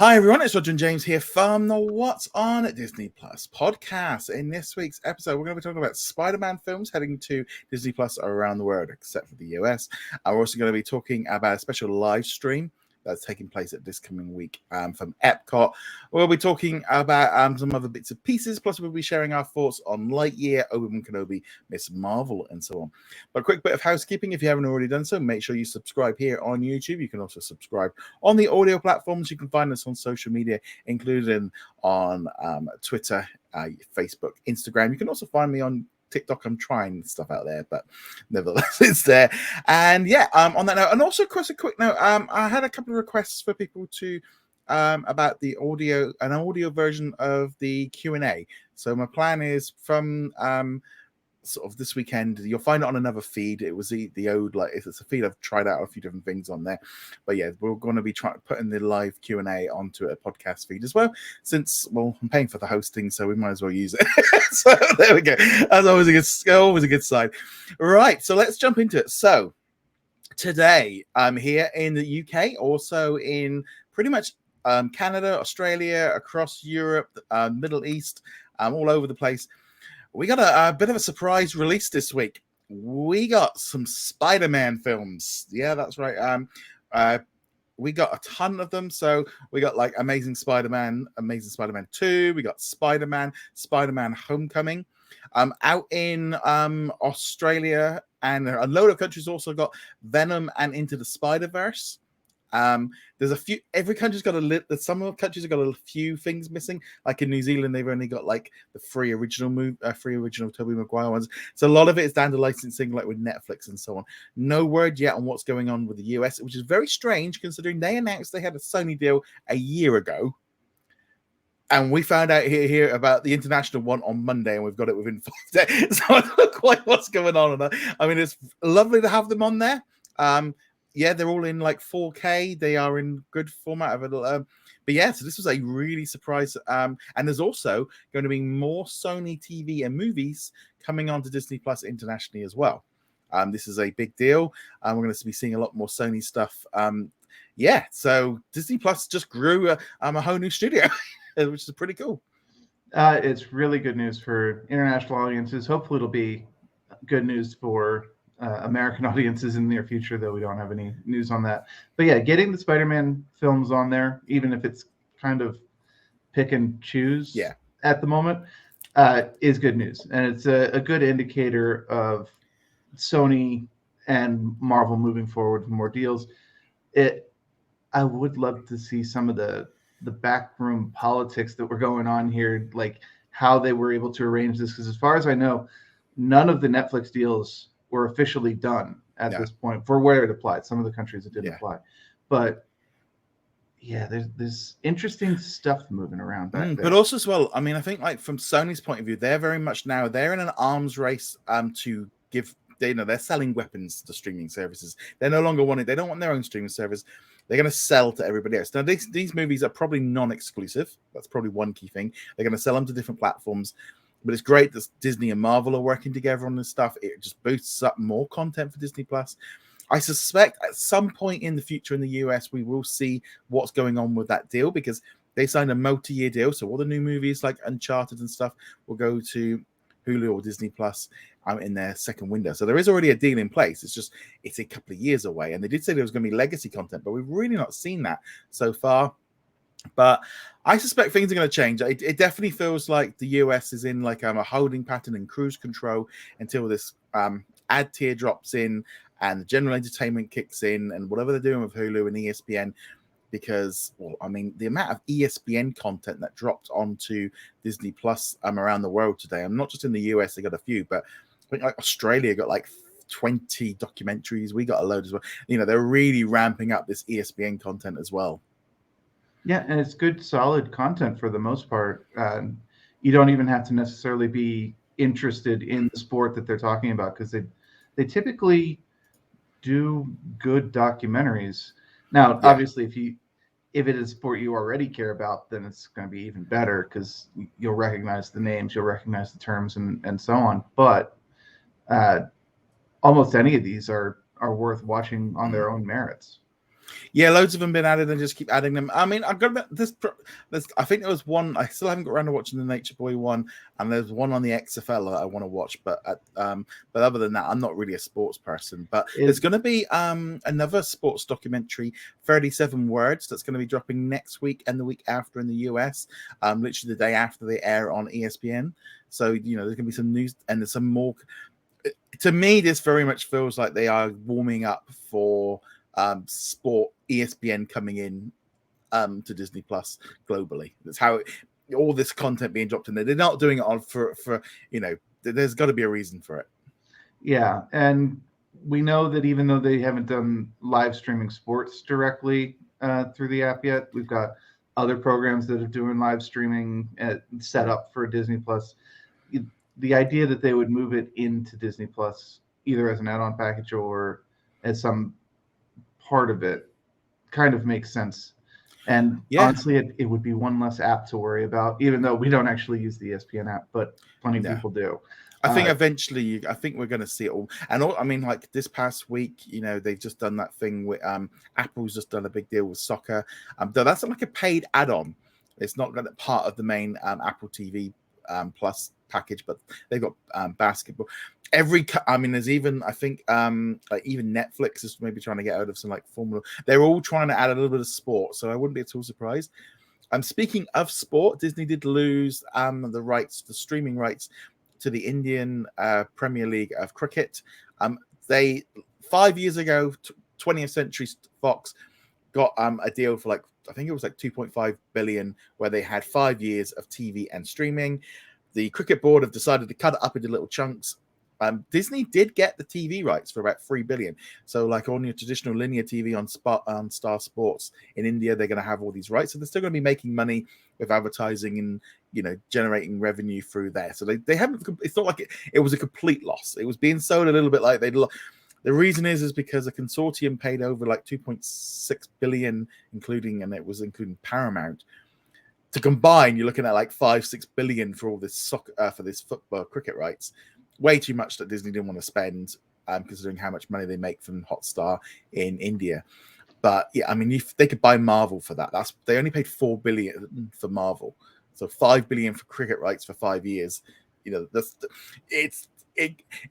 Hi everyone, it's Roger and James here from the What's On at Disney Plus podcast. In this week's episode, we're going to be talking about Spider-Man films heading to Disney Plus around the world, except for the US. And we're also going to be talking about a special live stream that's taking place at this coming week from Epcot. We'll be talking about some other bits and pieces, plus we'll be sharing our thoughts on Lightyear, Obi-Wan Kenobi, Miss Marvel, and so on. But a quick bit of housekeeping, if you haven't already done so, make sure you subscribe here on YouTube. You can also subscribe on the audio platforms. You can find us on social media, including on Twitter, Facebook, Instagram. You can also find me on TikTok. I'm trying stuff out there, but nevertheless, it's there. And yeah, on that note, and also, of course, a quick note. I had a couple of requests for people to about the an audio version of the Q&A. So my plan is from sort of this weekend, you'll find it on another feed. It was the old, like, it's a feed I've tried out a few different things on there, but yeah, we're going to be putting the live Q&A onto a podcast feed as well, since, well, I'm paying for the hosting, so we might as well use it. So there we go. That's always a good sign. Right, so let's jump into it. So today I'm here in the UK, also in pretty much Canada, Australia, across Europe, Middle East, all over the place. We got a bit of a surprise release this week. We got some Spider-Man films. Yeah, that's right. We got a ton of them. So we got like Amazing Spider-Man 2. We got Spider-Man Homecoming. Out in Australia and a load of countries also got Venom and Into the Spider-Verse. There's a few. Every country's got some countries have got a few things missing. Like in New Zealand, they've only got like the three original Tobey Maguire ones. So a lot of it is down to licensing, like with Netflix and so on. No word yet on what's going on with the US, which is very strange considering they announced they had a Sony deal a year ago. And we found out here about the international one on Monday, and we've got it within 5 days. So I don't know quite what's going on. I mean, it's lovely to have them on there. Yeah, they're all in like 4K. They are in good format. But yeah, so this was a really surprise. And there's also going to be more Sony TV and movies coming onto Disney Plus internationally as well. This is a big deal. We're going to be seeing a lot more Sony stuff. Yeah, so Disney Plus just grew a whole new studio, which is pretty cool. It's really good news for international audiences. Hopefully it'll be good news for American audiences in the near future, though we don't have any news on that. But yeah, getting the Spider-Man films on there, even if it's kind of pick and choose at the moment, is good news. And it's a good indicator of Sony and Marvel moving forward with more deals. I would love to see some of the backroom politics that were going on here, like how they were able to arrange this. Because as far as I know, none of the Netflix deals were officially done at this point for where it applied. Some of the countries it didn't apply, but yeah, there's interesting stuff moving around back there. But also as well, I mean, I think like from Sony's point of view, they're very much now they're in an arms race to give. They're selling weapons to streaming services. They're no longer wanting. They don't want their own streaming service. They're going to sell to everybody else. Now, these movies are probably non-exclusive. That's probably one key thing. They're going to sell them to different platforms. But it's great that Disney and Marvel are working together on this stuff. It just boosts up more content for Disney Plus. I suspect at some point in the future in the US, we will see what's going on with that deal because they signed a multi-year deal. So all the new movies like Uncharted and stuff will go to Hulu or Disney Plus in their second window. So there is already a deal in place. It's a couple of years away. And they did say there was going to be legacy content, but we've really not seen that so far. But I suspect things are going to change. It definitely feels like the US is in like a holding pattern and cruise control until this ad tier drops in and general entertainment kicks in and whatever they're doing with Hulu and ESPN. Because, well, I mean, the amount of ESPN content that dropped onto Disney Plus around the world today, and not just in the US, they got a few, but I think like Australia got like 20 documentaries. We got a load as well. They're really ramping up this ESPN content as well. Yeah, and it's good, solid content for the most part. You don't even have to necessarily be interested in the sport that they're talking about because they typically do good documentaries. Now, obviously, if it is a sport you already care about, then it's going to be even better because you'll recognize the names, you'll recognize the terms, and so on. But almost any of these are worth watching on their own merits. Yeah, loads of them been added and just keep adding them. I mean, I've got this. I think there was one. I still haven't got around to watching the Nature Boy one, and there's one on the XFL that I want to watch. But other than that, I'm not really a sports person. But there's going to be another sports documentary, 37 Words, that's going to be dropping next week and the week after in the US. Literally the day after they air on ESPN. So there's going to be some news and there's some more. To me, this very much feels like they are warming up for sport. ESPN coming in to Disney Plus globally. That's how all this content being dropped in there. They're not doing it on for there's got to be a reason for it. Yeah, and we know that even though they haven't done live streaming sports directly through the app yet, we've got other programs that are doing live streaming set up for Disney Plus. The idea that they would move it into Disney Plus either as an add-on package or as some part of it kind of makes sense. And honestly, it would be one less app to worry about, even though we don't actually use the ESPN app, but plenty of people do. I think eventually, I think we're going to see it all. And I mean, like this past week, they've just done that thing with Apple's just done a big deal with soccer. Though that's like a paid add-on. It's not going to part of the main Apple TV Plus package, but they've got basketball. There's even, I think, like even Netflix is maybe trying to get out of some like Formula. They're all trying to add a little bit of sport, so I wouldn't be at all surprised. Speaking of sport, Disney did lose the streaming rights to the Indian Premier League of cricket. They 5 years ago, 20th Century Fox got a deal for like, I think it was like 2.5 billion, where they had 5 years of TV and streaming. The cricket board have decided to cut it up into little chunks. Disney did get the TV rights for about 3 billion. So like on your traditional linear TV on Star Sports in India, they're going to have all these rights. So they're still going to be making money with advertising and, generating revenue through there. So they haven't, it's not like it was a complete loss. It was being sold a little bit like they'd lost. The reason is because a consortium paid over like 2.6 billion, including Paramount. To combine, you're looking at like 5-6 billion for all this soccer, for this football cricket rights. Way too much that Disney didn't want to spend, considering how much money they make from Hotstar in India. But yeah, I mean, if they could buy Marvel for that. They only paid 4 billion for Marvel, so 5 billion for cricket rights for 5 years. You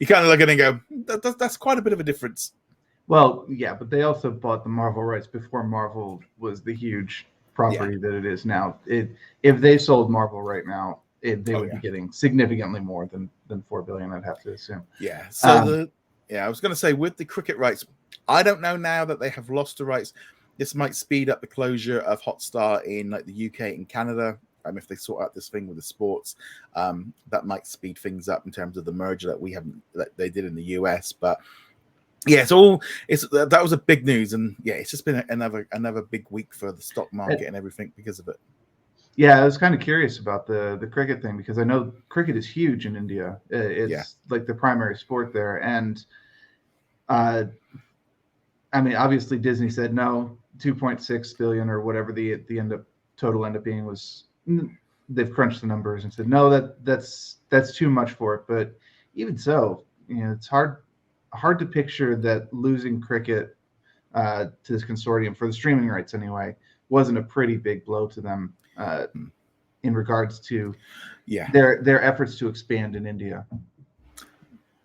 kind of look at it and go, that's quite a bit of a difference. Well, yeah, but they also bought the Marvel rights before Marvel was the huge property that it is now. If they sold Marvel right now, they would be getting significantly more than 4 billion, I'd have to assume. Yeah. So I was going to say, with the cricket rights, I don't know now that they have lost the rights. This might speed up the closure of Hotstar in like the UK and Canada. If they sort out this thing with the sports, that might speed things up in terms of the merger that they did in the US. But yeah, that was a big news, and yeah, it's just been another big week for the stock market and everything because of it. Yeah, I was kind of curious about the cricket thing because I know cricket is huge in India. It's like the primary sport there, and I mean, obviously Disney said no. 2.6 billion or whatever the total end up being was. They've crunched the numbers and said no, that's too much for it. But even so, it's hard to picture that losing cricket to this consortium for the streaming rights anyway wasn't a pretty big blow to them in regards to their efforts to expand in India.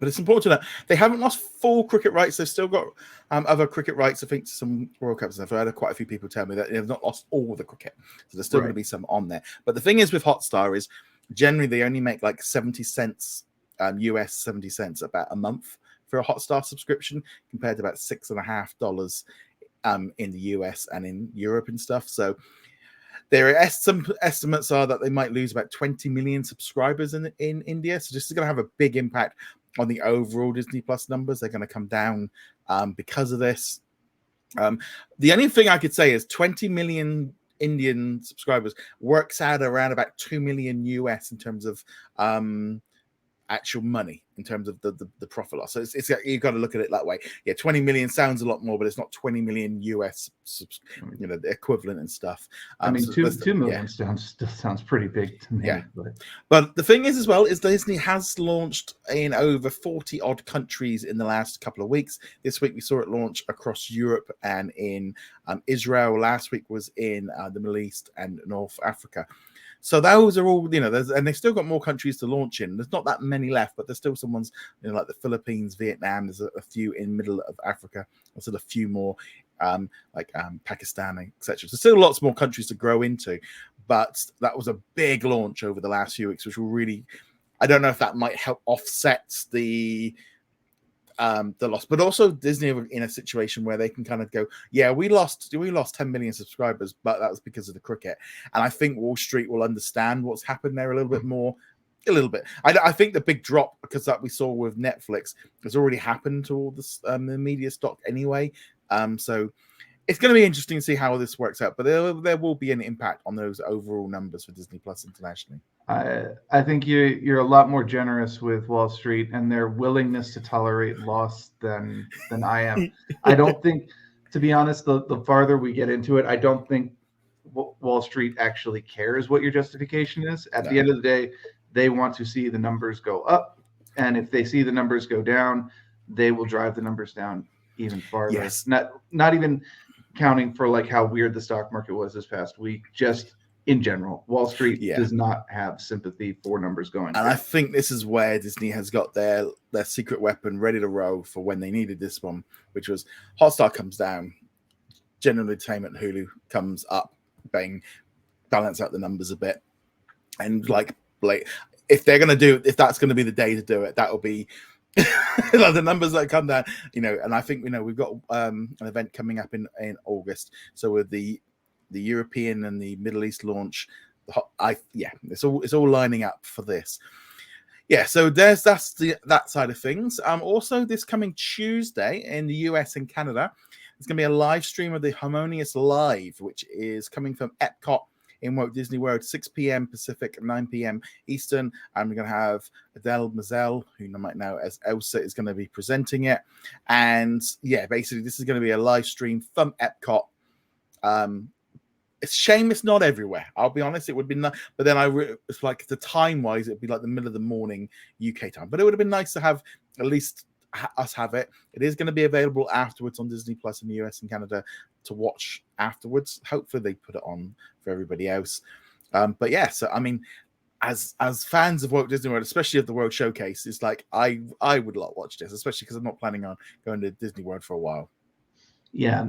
But it's important to know they haven't lost full cricket rights. They've still got other cricket rights. I think some World Cups and stuff. I had quite a few people tell me that they've not lost all the cricket. So there's still going to be some on there. But the thing is with Hotstar is generally they only make like 70 cents, US 70 cents about a month for a Hotstar subscription compared to about $6.50 in the US and in Europe and stuff. So there are some estimates are that they might lose about 20 million subscribers in India. So this is going to have a big impact on the overall Disney Plus numbers. They're going to come down because of this. The only thing I could say is 20 million Indian subscribers works out around about 2 million US in terms of actual money in terms of the profit loss. So it's you've got to look at it that way. Yeah, 20 million sounds a lot more, but it's not 20 million US, the equivalent and stuff. I mean, so 2 million still sounds pretty big to me. Yeah. But the thing is, as well, is Disney has launched in over 40 odd countries in the last couple of weeks. This week we saw it launch across Europe and in Israel. Last week was in the Middle East and North Africa. So those are all, and they've still got more countries to launch in. There's not that many left, but there's still some ones, like the Philippines, Vietnam. There's a few in middle of Africa. There's a few more, like Pakistan, etc. So still lots more countries to grow into. But that was a big launch over the last few weeks, which will really, I don't know if that might help offset the loss, but also Disney are in a situation where they can kind of go, yeah, we lost 10 million subscribers, but that was because of the cricket. And I think Wall Street will understand what's happened there a little bit more. A little bit. I think the big drop, because that we saw with Netflix, has already happened to all this the media stock anyway. So it's going to be interesting to see how this works out, but there will be an impact on those overall numbers for Disney Plus internationally. I think you're a lot more generous with Wall Street and their willingness to tolerate loss than I am. I don't think, to be honest, the farther we get into it, I don't think Wall Street actually cares what your justification is. At the end of the day, they want to see the numbers go up, and if they see the numbers go down, they will drive the numbers down even farther. Yes. Not even counting for like how weird the stock market was this past week, just in general, Wall Street does not have sympathy for numbers going and down. I think this is where Disney has got their secret weapon ready to roll for when they needed this one, which was Hotstar comes down, General Entertainment Hulu comes up, bang, balance out the numbers a bit. And like if that's going to be the day to do it, that'll be like the numbers that come down, and I think we've got an event coming up in August. So with the European and the Middle East launch, it's all lining up for this. Yeah, so that's that side of things. Also this coming Tuesday in the US and Canada, there's going to be a live stream of the Harmonious Live, which is coming from Epcot in Walt Disney World, 6 p.m. Pacific, 9 p.m. Eastern. And we're going to have Adele Mazel, who you might know as Elsa, is going to be presenting it. And yeah, basically this is going to be a live stream from Epcot. It's a shame it's not everywhere. I'll be honest, it would be nice. But then it's like the time-wise, it'd be like the middle of the morning UK time. But it would have been nice to have at least us have it. It is going to be available afterwards on Disney Plus in the US and Canada to watch afterwards. Hopefully they put it on for everybody else. But yeah, so I mean, as fans of Walt Disney World, especially of the World Showcase, it's like I would not watch this, especially because I'm not planning on going to Disney World for a while. Yeah,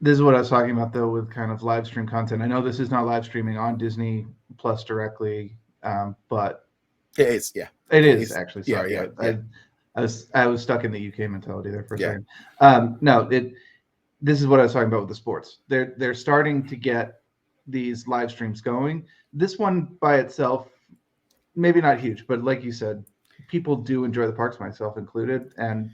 this is what I was talking about though with kind of live stream content. I know this is not live streaming on Disney Plus directly, but it is. Yeah, it is actually. Sorry, yeah. I was stuck in the UK mentality there for a second. This is what I was talking about with the sports. They're starting to get these live streams going. This one by itself, maybe not huge, but like you said, people do enjoy the parks, myself included, and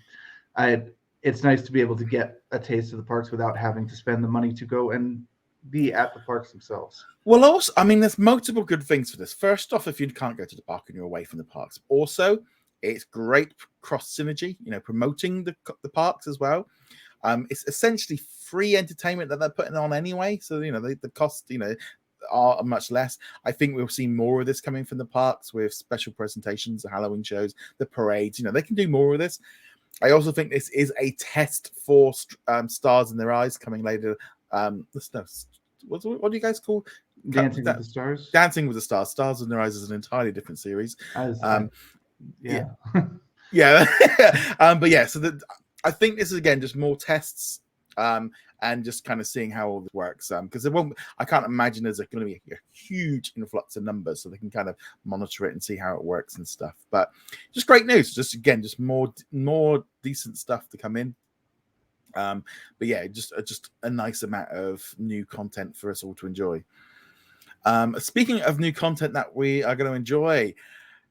it's nice to be able to get a taste of the parks without having to spend the money to go and be at the parks themselves. Well, also, I mean, there's multiple good things for this. First off, if you can't go to the park and you're away from the parks. Also, it's great cross synergy, promoting the parks as well. It's essentially free entertainment that they're putting on anyway. So, the cost, are much less. I think we'll see more of this coming from the parks with special presentations, the Halloween shows, the parades. They can do more of this. I also think this is a test for Stars in Their Eyes coming later. What do you guys call Dancing with the Stars? Dancing with the Stars. Stars in Their Eyes is an entirely different series. Yeah. But yeah, so I think this is again just more tests and just kind of seeing how all this works, because I can't imagine there's going to be a huge influx of numbers, so they can kind of monitor it and see how it works and stuff. But just great news, just more decent stuff to come in. But yeah, just a nice amount of new content for us all to enjoy. Speaking of new content that we are going to enjoy,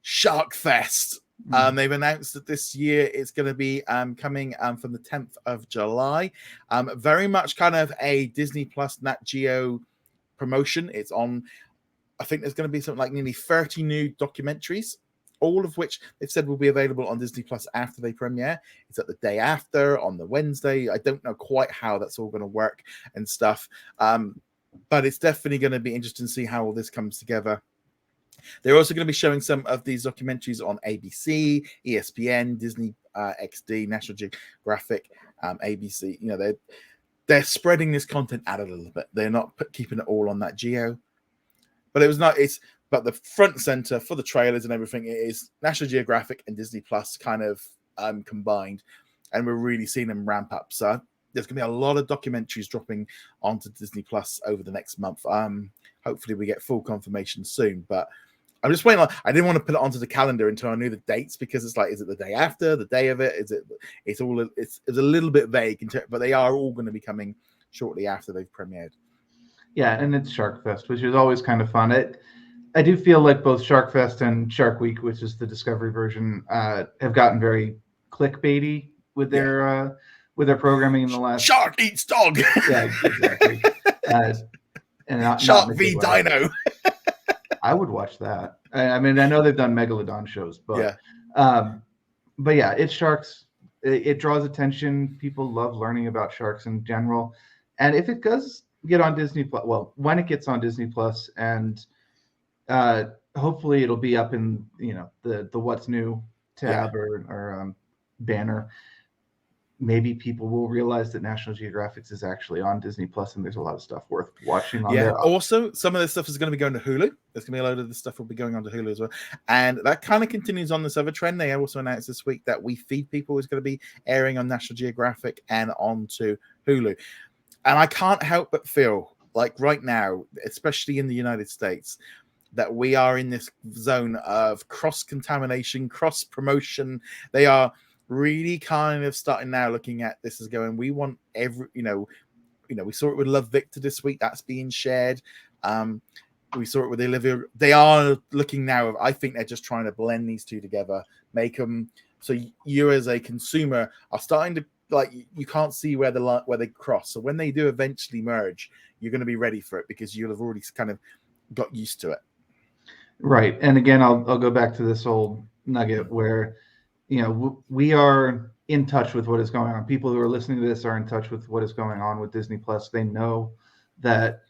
Sharkfest. They've announced that this year it's going to be coming from the 10th of July. Very much kind of a Disney Plus Nat Geo promotion. It's on, I think there's going to be something like nearly 30 new documentaries all of which they've said will be available on Disney Plus after they premiere. It's at the day after, on the Wednesday. I don't know quite how that's all going to work and stuff. But it's definitely going to be interesting to see how all this comes together. They're also going to be showing some of these documentaries on ABC, ESPN, Disney XD, National Geographic, ABC. You know, they're spreading this content out a little bit. They're not keeping it all on that geo. But but the front and center for the trailers and everything, it is National Geographic and Disney Plus kind of combined, and we're really seeing them ramp up. So there's going to be a lot of documentaries dropping onto Disney Plus over the next month. Hopefully we get full confirmation soon, but I'm just waiting. I didn't want to put it onto the calendar until I knew the dates, because it's like, is it the day after, the day of it? It's a little bit vague, but they are all going to be coming shortly after they've premiered. Yeah, and it's Sharkfest, which is always kind of fun. I do feel like both Sharkfest and Shark Week, which is the Discovery version, have gotten very clickbaity with their programming in the last. Shark eats dog. Yeah, exactly. And Shark v Dino. I would watch that. I mean, I know they've done Megalodon shows, but yeah, it's sharks. It draws attention. People love learning about sharks in general, and if it does get on Disney Plus, well, when it gets on Disney Plus, and hopefully it'll be up in the What's New tab or banner. Maybe people will realize that National Geographic is actually on Disney Plus, and there's a lot of stuff worth watching on there. Also, some of this stuff is going to be going to Hulu. There's going to be a load of this stuff will be going on to Hulu as well. And that kind of continues on this other trend. They also announced this week that We Feed People is going to be airing on National Geographic and onto Hulu. And I can't help but feel like right now, especially in the United States, that we are in this zone of cross-contamination, cross-promotion. They are really kind of starting now looking at this as going, we want we saw it with Love Victor this week. That's being shared. We saw it with Olivia. They are looking now. I think they're just trying to blend these two together, make them so you as a consumer are starting to, like, you can't see where they cross. So when they do eventually merge, you're going to be ready for it because you'll have already kind of got used to it. Right. And again, I'll go back to this old nugget where, we are in touch with what is going on. People who are listening to this are in touch with what is going on with Disney Plus. They know that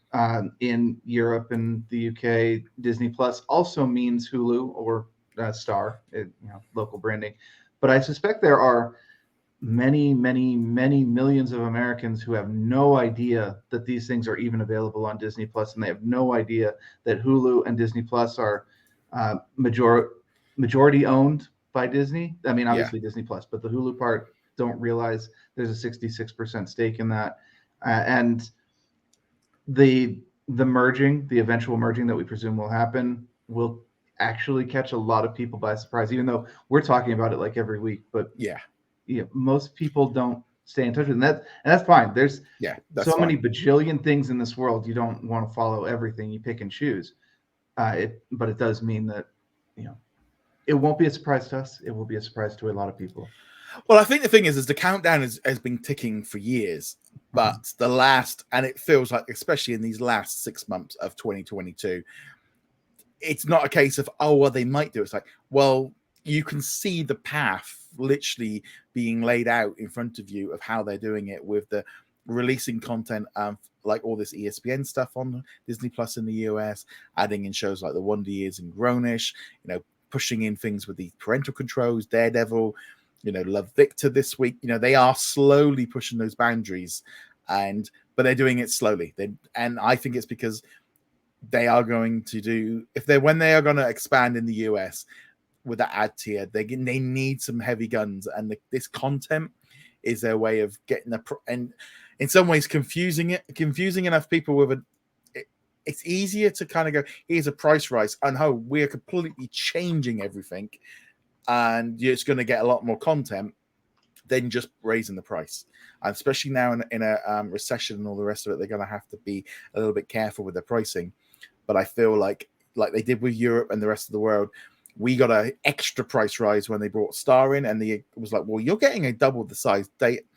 in Europe and the UK, Disney Plus also means Hulu or Star, local branding. But I suspect there are many, many, many millions of Americans who have no idea that these things are even available on Disney Plus, and they have no idea that Hulu and Disney Plus are majority owned by Disney. I mean, obviously Disney Plus, but the Hulu part don't realize there's a 66% stake in that. And the eventual merging that we presume will happen will actually catch a lot of people by surprise, even though we're talking about it like every week. But most people don't stay in touch with it. And that's fine. There's many bajillion things in this world. You don't want to follow everything. You pick and choose. But it does mean that, it won't be a surprise to us. It will be a surprise to a lot of people. Well, I think the thing is the countdown has been ticking for years, but and it feels like, especially in these last 6 months of 2022, it's not a case of, they might do it. It's like, well, you can see the path literally being laid out in front of you of how they're doing it with the releasing content, like all this ESPN stuff on Disney Plus in the US, adding in shows like The Wonder Years and Grownish, pushing in things with the parental controls, Daredevil, Love Victor this week. They are slowly pushing those boundaries, but they're doing it slowly. And I think it's because they are going to do, when they are going to expand in the US with that ad tier, they need some heavy guns, and this content is their way of getting and in some ways confusing enough people with it's easier to kind of go, here's a price rise, and we're completely changing everything, and you're just going to get a lot more content than just raising the price. And especially now in a recession and all the rest of it, they're going to have to be a little bit careful with their pricing. But I feel like they did with Europe and the rest of the world, we got an extra price rise when they brought Star in, and it was like, well, you're getting a double the size date.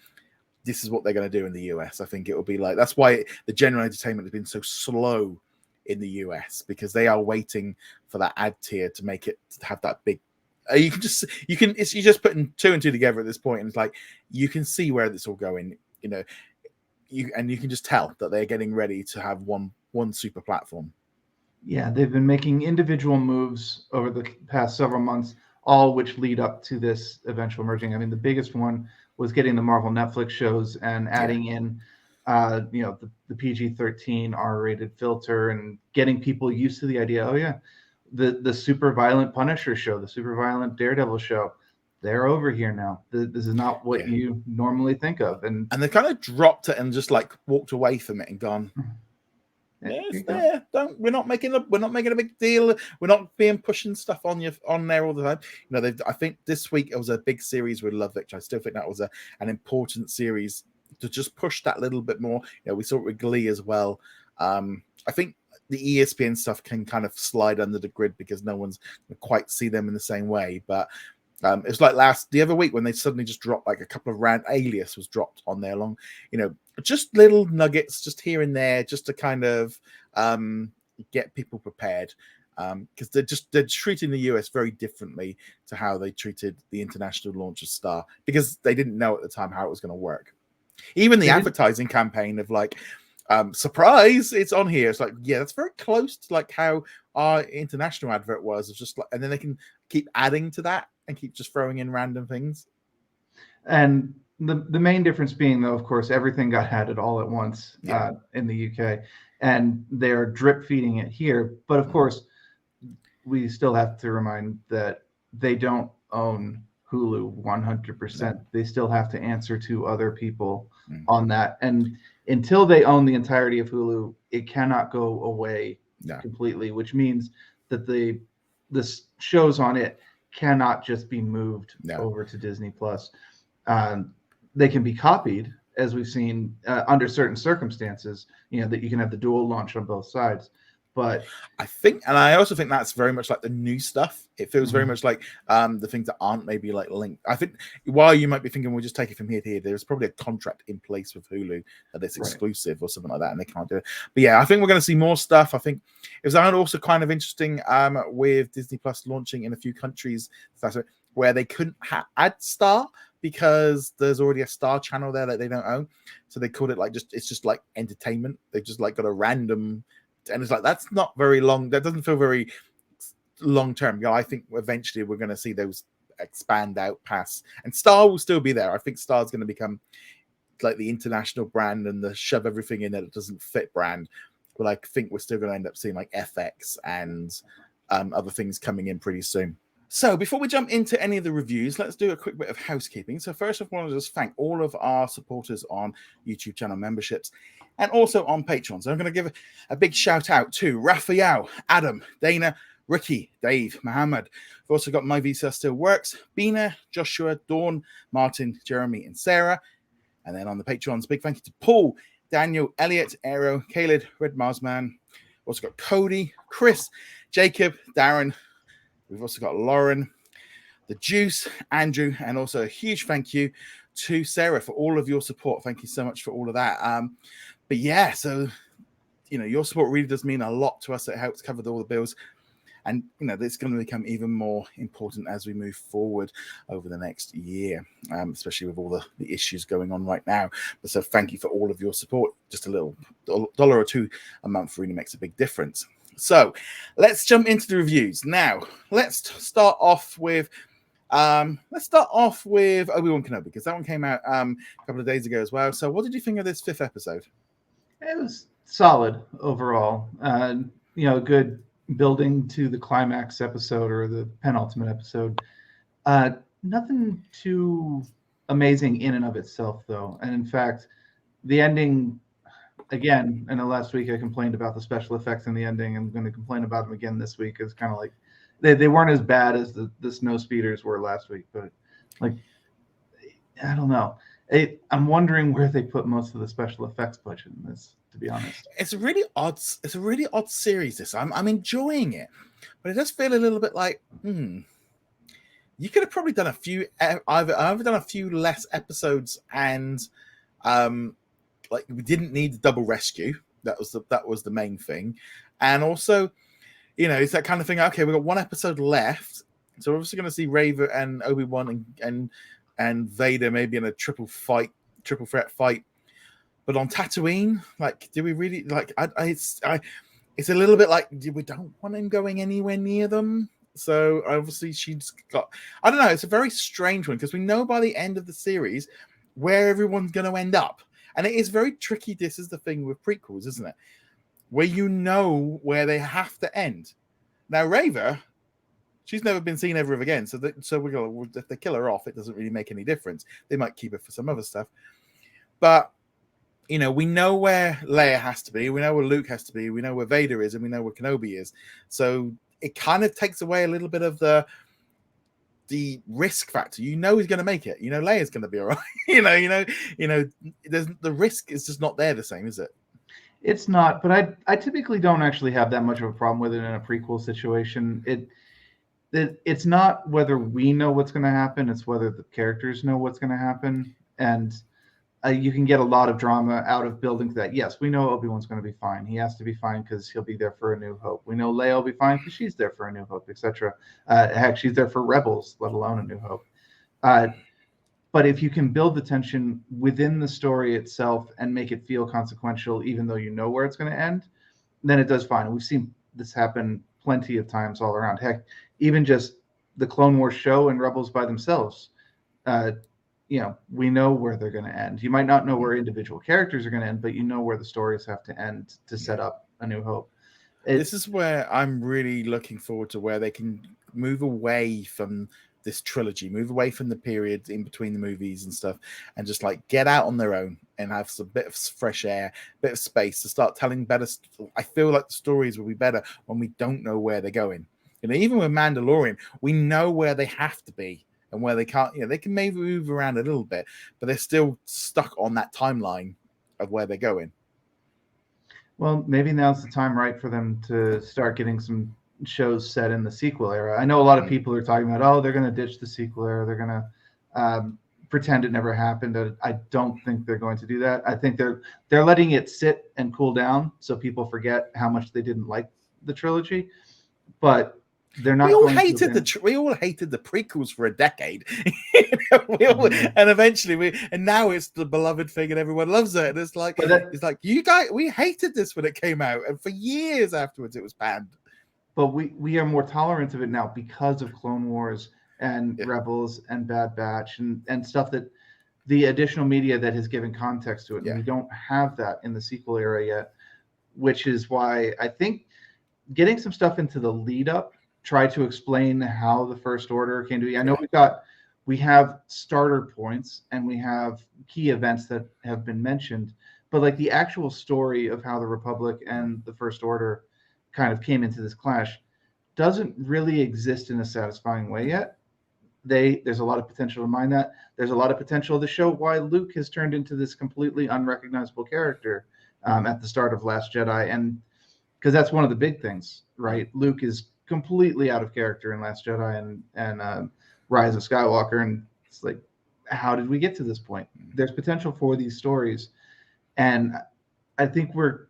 This is what they're going to do in the US. I think it will be like, that's why the general entertainment has been so slow in the US, because they are waiting for that ad tier to make it to have that big You can just you're just putting two and two together at this point, and it's like you can see where this all going. You know, you can just tell that they're getting ready to have one super platform. Yeah, they've been making individual moves over the past several months, all which lead up to this eventual merging. I mean, the biggest one was getting the Marvel Netflix shows and adding in, the PG-13 R-rated filter and getting people used to the idea. Oh yeah, the super violent Punisher show, the super violent Daredevil show, they're over here now. This is not what you normally think of, and they kind of dropped it and just like walked away from it and gone. Yeah, it's there. We're not making a big deal. We're not being pushing stuff on there all the time. You know, I think this week it was a big series with Love Victor. I still think that was an important series to just push that little bit more. You know, we saw it with Glee as well. I think the ESPN stuff can kind of slide under the grid because no one's quite see them in the same way. But it was like the other week when they suddenly just dropped like a couple of random Alias was dropped on there along, you know, just little nuggets just here and there just to kind of get people prepared, because they're treating the US very differently to how they treated the international launch of Star, because they didn't know at the time how it was going to work. Even the advertising campaign of like, surprise, it's on here. It's like, yeah, that's very close to like how our international advert was. It's just like, and then they can keep adding to that and keep just throwing in random things. And the main difference being, though, of course, everything got added all at once in the UK, and they're drip feeding it here. But of course, we still have to remind that they don't own Hulu 100%. They still have to answer to other people on that. And until they own the entirety of Hulu, it cannot go away completely, which means that the shows on it cannot just be moved over to Disney Plus. They can be copied, as we've seen under certain circumstances, you know, that you can have the dual launch on both sides. But I also think that's very much like the new stuff. It feels very much like the things that aren't maybe like linked. I think while you might be thinking we'll just take it from here to here, there's probably a contract in place with Hulu that it's exclusive or something like that, and they can't do it. But yeah, I think we're going to see more stuff. I think it was also kind of interesting with Disney Plus launching in a few countries where they couldn't add Star because there's already a Star channel there that they don't own. So they called it like it's just like entertainment. They just like got a random. And it's like, that's not very long. That doesn't feel very long term. You know, I think eventually we're going to see those expand out past, and Star will still be there. I think Star's going to become like the international brand and the shove everything in that it doesn't fit brand. But I think we're still going to end up seeing like FX and other things coming in pretty soon. So before we jump into any of the reviews, let's do a quick bit of housekeeping. So first of all, I want to just thank all of our supporters on YouTube channel memberships and also on Patreon. So I'm going to give a big shout out to Raphael, Adam, Dana, Ricky, Dave, Mohammed. We've also got My Visa Still Works, Bina, Joshua, Dawn, Martin, Jeremy, and Sarah. And then on the Patreons, big thank you to Paul, Daniel, Elliot, Aero, Caleb, Red Marsman. We've also got Cody, Chris, Jacob, Darren. We've also got Lauren, the Juice, Andrew, and also a huge thank you to Sarah for all of your support. Thank you so much for all of that. But yeah, so, you know, your support really does mean a lot to us. It helps cover all the bills. And, you know, it's going to become even more important as we move forward over the next year, especially with all the issues going on right now. But so thank you for all of your support. Just a little $1 or $2 a month really makes a big difference. So let's jump into the reviews. Now, let's start off with Obi-Wan Kenobi, because that one came out a couple of days ago as well. So what did you think of this 5th episode? It was solid overall. Good building to the climax episode or the penultimate episode. Nothing too amazing in and of itself, though. And in fact, the ending, again, I know last week I complained about the special effects in the ending. I'm going to complain about them again this week. It's kind of like they weren't as bad as the snow speeders were last week, but like, I don't know. I'm wondering where they put most of the special effects budget in this, to be honest. It's a really odd series, this. I'm enjoying it, but it does feel a little bit like, you could have probably done a few, I've done a few less episodes, and like, we didn't need the double rescue. That was the main thing. And also, you know, it's that kind of thing. Okay, we've got one episode left. So we're obviously going to see Raver and Obi-Wan and Vader maybe in a triple threat fight. But on Tatooine, like, do we really like? It's a little bit like we don't want him going anywhere near them. So obviously she's got. I don't know. It's a very strange one because we know by the end of the series where everyone's going to end up, and it is very tricky. This is the thing with prequels, isn't it? Where you know where they have to end. Now Raver, she's never been seen ever again. So we're going to, if they kill her off, it doesn't really make any difference. They might keep her for some other stuff, but. You know, we know where Leia has to be, we know where Luke has to be, we know where Vader is, and we know where Kenobi is. So it kind of takes away a little bit of the risk factor. You know he's going to make it. You know Leia's going to be all right. The risk is just not there the same, is it? It's not, but I typically don't actually have that much of a problem with it in a prequel situation. It's not whether we know what's going to happen, it's whether the characters know what's going to happen. And you can get a lot of drama out of building to that. Yes, we know Obi-Wan's going to be fine. He has to be fine because he'll be there for A New Hope. We know Leia will be fine because she's there for A New Hope, etc. Heck, she's there for Rebels, let alone A New Hope. But if you can build the tension within the story itself and make it feel consequential, even though you know where it's going to end, then it does fine. We've seen this happen plenty of times all around. Heck, even just the Clone Wars show and Rebels by themselves. We know where they're going to end. You might not know where individual characters are going to end, but you know where the stories have to end to set up A New Hope. This is where I'm really looking forward to where they can move away from this trilogy, move away from the period in between the movies and stuff, and just like get out on their own and have some bit of fresh air, bit of space to start telling better. I feel like the stories will be better when we don't know where they're going. Even with Mandalorian, we know where they have to be. And where they can't, they can maybe move around a little bit, but they're still stuck on that timeline of where they're going. Well, maybe now's the time, right, for them to start getting some shows set in the sequel era. I know a lot of people are talking about, they're going to ditch the sequel era. They're going to pretend it never happened. I don't think they're going to do that. I think they're letting it sit and cool down so people forget how much they didn't like the trilogy. But they're not. We all hated the prequels for a decade, and eventually and now it's the beloved thing, and everyone loves it. And it's like you guys, we hated this when it came out, and for years afterwards it was banned. But we are more tolerant of it now because of Clone Wars and Rebels and Bad Batch and stuff that the additional media that has given context to it. And we don't have that in the sequel era yet, which is why I think getting some stuff into the lead up. Try to explain how the First Order came to be. I know we have starter points and we have key events that have been mentioned, but like the actual story of how the Republic and the First Order kind of came into this clash doesn't really exist in a satisfying way yet. There's a lot of potential to mine that. There's a lot of potential to show why Luke has turned into this completely unrecognizable character at the start of Last Jedi, and because that's one of the big things, right? Luke is completely out of character in Last Jedi and Rise of Skywalker, and it's like, how did we get to this point? There's potential for these stories, and I think we're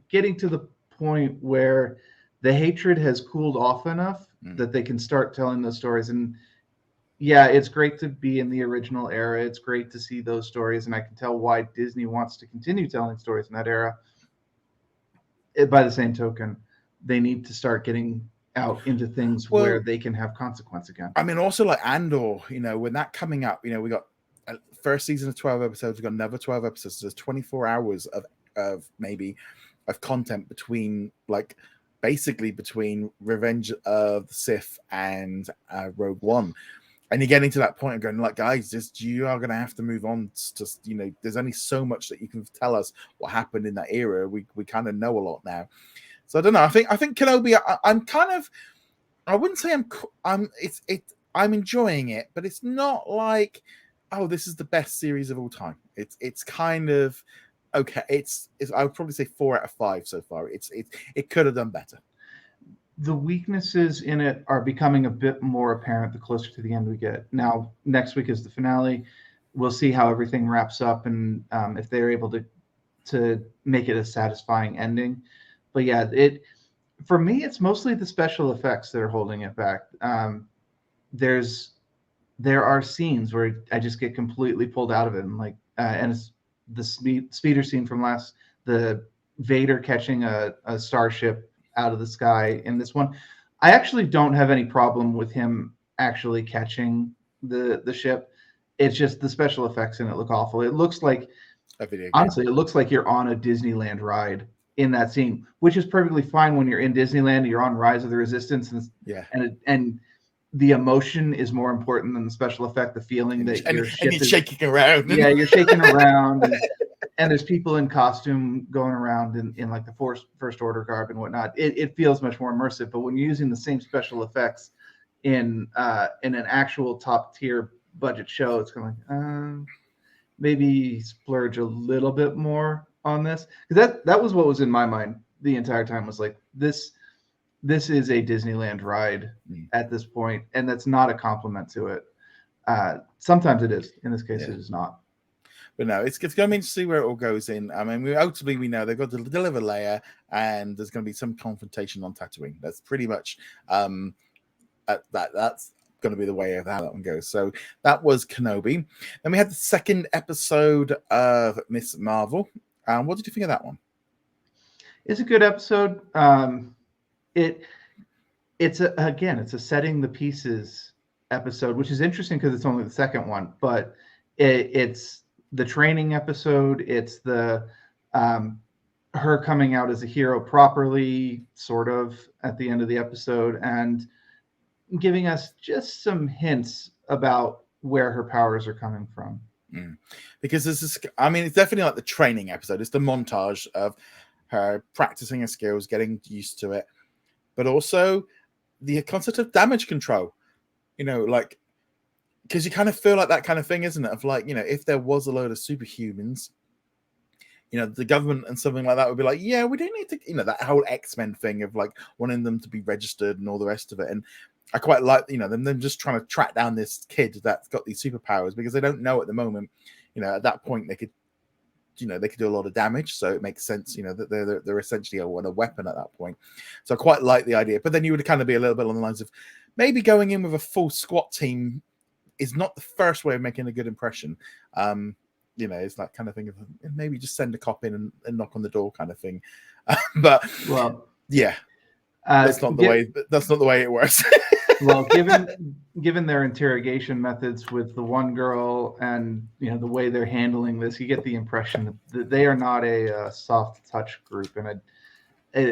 getting to the point where the hatred has cooled off enough that they can start telling those stories. And it's great to be in the original era. It's great to see those stories, and I can tell why Disney wants to continue telling stories in that era. By the same token, they need to start getting out into things where they can have consequence again. I mean, also like Andor, when that coming up, we got a first season of 12 episodes, we got another 12 episodes. So there's 24 hours of content between between Revenge of the Sith and Rogue One. And you're getting to that point of going, like, guys, you are going to have to move on. There's only so much that you can tell us what happened in that era. We kind of know a lot now. So I don't know. I think Kenobi. I'm kind of. I wouldn't say I'm enjoying it, but it's not like, this is the best series of all time. It's kind of okay. It's I would probably say 4 out of 5 so far. It could have done better. The weaknesses in it are becoming a bit more apparent the closer to the end we get. Now, next week is the finale. We'll see how everything wraps up and if they're able to make it a satisfying ending. But for me, it's mostly the special effects that are holding it back. there are scenes where I just get completely pulled out of it, and like and it's the speeder scene from the Vader catching a starship out of the sky in this one. I actually don't have any problem with him actually catching the ship. It's just the special effects in it look awful. It looks like, A video game. honestly, it looks like you're on a Disneyland ride in that scene, which is perfectly fine when you're in Disneyland and you're on Rise of the Resistance, and the emotion is more important than the special effect. The feeling that and your ship you're is shaking around. yeah, you're shaking around, and there's people in costume going around in like the first order garb and whatnot. It feels much more immersive. But when you're using the same special effects in an actual top tier budget show, it's kind of like maybe splurge a little bit more on this, because that was what was in my mind the entire time, was like this is a Disneyland ride at this point, and that's not a compliment to it. Sometimes it is. In this case, it is not. But no, it's going to be interesting to see where it all goes in. I mean, ultimately we know they've got to deliver Leia, and there's going to be some confrontation on Tatooine. That's pretty much that's going to be the way of how that one goes. So that was Kenobi. Then we had the second episode of Miss Marvel. What did you think of that one? It's a good episode. It's a setting the pieces episode, which is interesting because it's only the second one, but it's the training episode. It's the her coming out as a hero properly, sort of, at the end of the episode, and giving us just some hints about where her powers are coming from. Because this is, I mean, it's definitely like the training episode. It's the montage of her practicing her skills, getting used to it, but also the concept of damage control. You know, like, because you kind of feel like that kind of thing, isn't it? Of like, you know, if there was a load of superhumans, you know, the government and something like that would be like, yeah, we don't need to, you know, that whole X-Men thing of like wanting them to be registered and all the rest of it. And I quite like, you know, them just trying to track down this kid that's got these superpowers, because they don't know at the moment, you know, at that point they could, you know, they could do a lot of damage. So it makes sense, you know, that they're essentially a weapon at that point. So I quite like the idea. But then you would kind of be a little bit on the lines of maybe going in with a full SWAT team is not the first way of making a good impression. You know, it's that kind of thing of maybe just send a cop in and knock on the door kind of thing. But well, yeah, that's not the way. That's not the way it works. Well, given their interrogation methods with the one girl, and you know the way they're handling this, you get the impression that they are not a soft touch group, and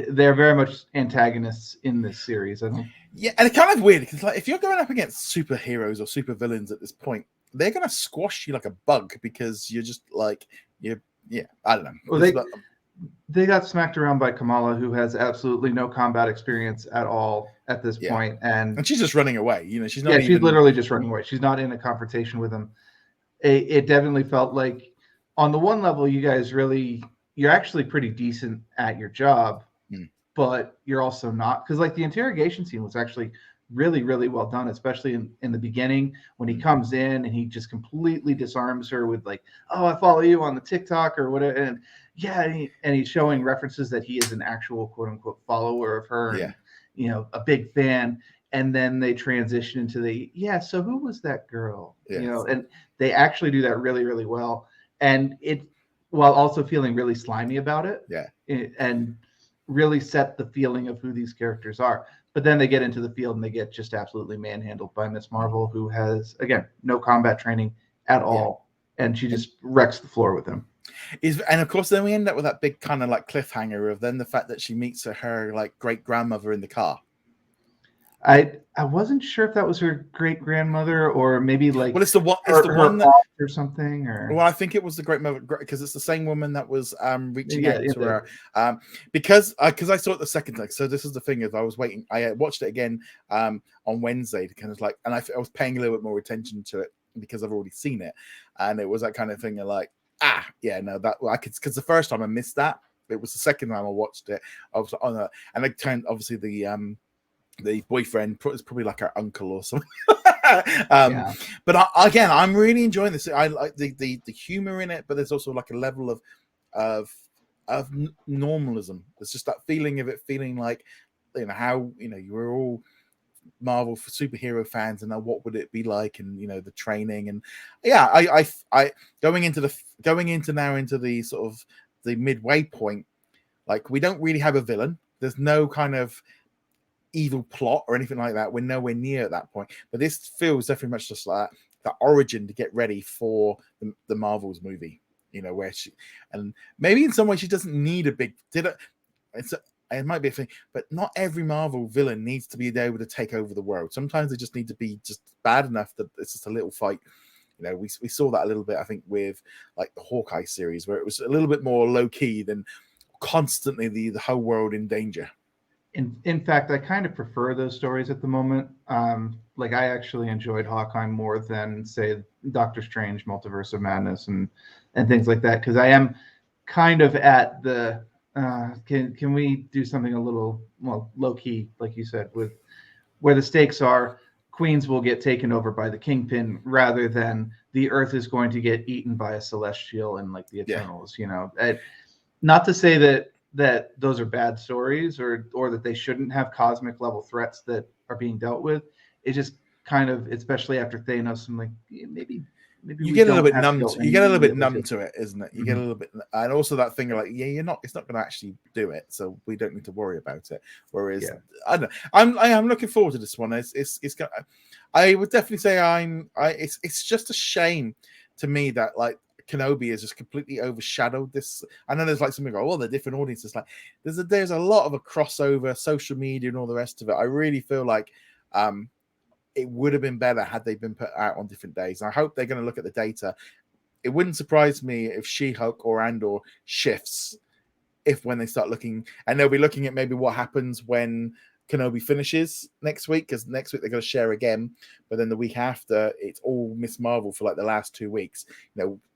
they're very much antagonists in this series. I don't. Yeah, and it's kind of weird because, like, if you're going up against superheroes or supervillains at this point, they're going to squash you like a bug, because you're just like I don't know. Well, they got smacked around by Kamala, who has absolutely no combat experience at all at this point, and she's just running away. You know, she's not. Yeah, she's literally just running away. She's not in a confrontation with him. It definitely felt like, on the one level, you're actually pretty decent at your job, but you're also not, because like the interrogation scene was actually really, really well done, especially in the beginning when he comes in and he just completely disarms her with like, "Oh, I follow you on the TikTok," or whatever, and he's showing references that he is an actual quote unquote follower of her, and, you know, a big fan. And then they transition into so who was that girl? Yes. You know, and they actually do that really, really well, and it, while also feeling really slimy about it, and really set the feeling of who these characters are. But then they get into the field and they get just absolutely manhandled by Miss Marvel, who has, again, no combat training at all, and she just wrecks the floor with them. And of course, then we end up with that big kind of like cliffhanger of then the fact that she meets her like great grandmother in the car. I wasn't sure if that was her great grandmother or maybe like it's the one that or something, or well, I think it was the great mother, because it's the same woman that was reaching out to her, because I saw it the second time. So this is the thing, is I was waiting. I watched it again on Wednesday to kind of like, and I was paying a little bit more attention to it because I've already seen it, and it was that kind of thing of like, I could, because the first time I missed that. It was the second time I watched it. I was on that, and I turned, obviously the boyfriend is probably like our uncle or something. But again, I'm really enjoying this. I like the humor in it, but there's also like a level of normalism. There's just that feeling of it feeling like, you know, how, you know, you were all Marvel for superhero fans, and what would it be like, and the training, and yeah, I going into the sort of the midway point, like we don't really have a villain. There's no kind of evil plot or anything like that. We're nowhere near at that point, but this feels definitely much just like the origin to get ready for the Marvels movie. Where and maybe in some way she doesn't need a big. It might be a thing, but not every Marvel villain needs to be able to take over the world. Sometimes they just need to be just bad enough that it's just a little fight. We saw that a little bit, I think, with like the Hawkeye series, where it was a little bit more low key than constantly the whole world in danger. In fact, I kind of prefer those stories at the moment. Like I actually enjoyed Hawkeye more than, say, Doctor Strange, Multiverse of Madness, and things like that, because I am kind of at the can we do something a little low key, like you said, with where the stakes are. Queens will get taken over by the Kingpin rather than the Earth is going to get eaten by a Celestial and like the Eternals. Not to say that those are bad stories or that they shouldn't have cosmic level threats that are being dealt with. It just kind of, especially after Thanos, I'm like, maybe you get a little bit numb. You get a little bit numb to it, isn't it? You get a little bit, and also that thing of like, it's not going to actually do it, so we don't need to worry about it. Whereas, I don't know, I'm looking forward to this one. It's I would definitely say it's just a shame to me that like Kenobi has just completely overshadowed this. I know there's like something like, they're different audiences. Like there's a lot of a crossover, social media and all the rest of it. I really feel like it would have been better had they been put out on different days. I hope they're going to look at the data. It wouldn't surprise me if She-Hulk or Andor shifts when they start looking, and they'll be looking at maybe what happens when Kenobi finishes next week, because next week they're going to share again, but then the week after it's all Miss Marvel for like the last 2 weeks.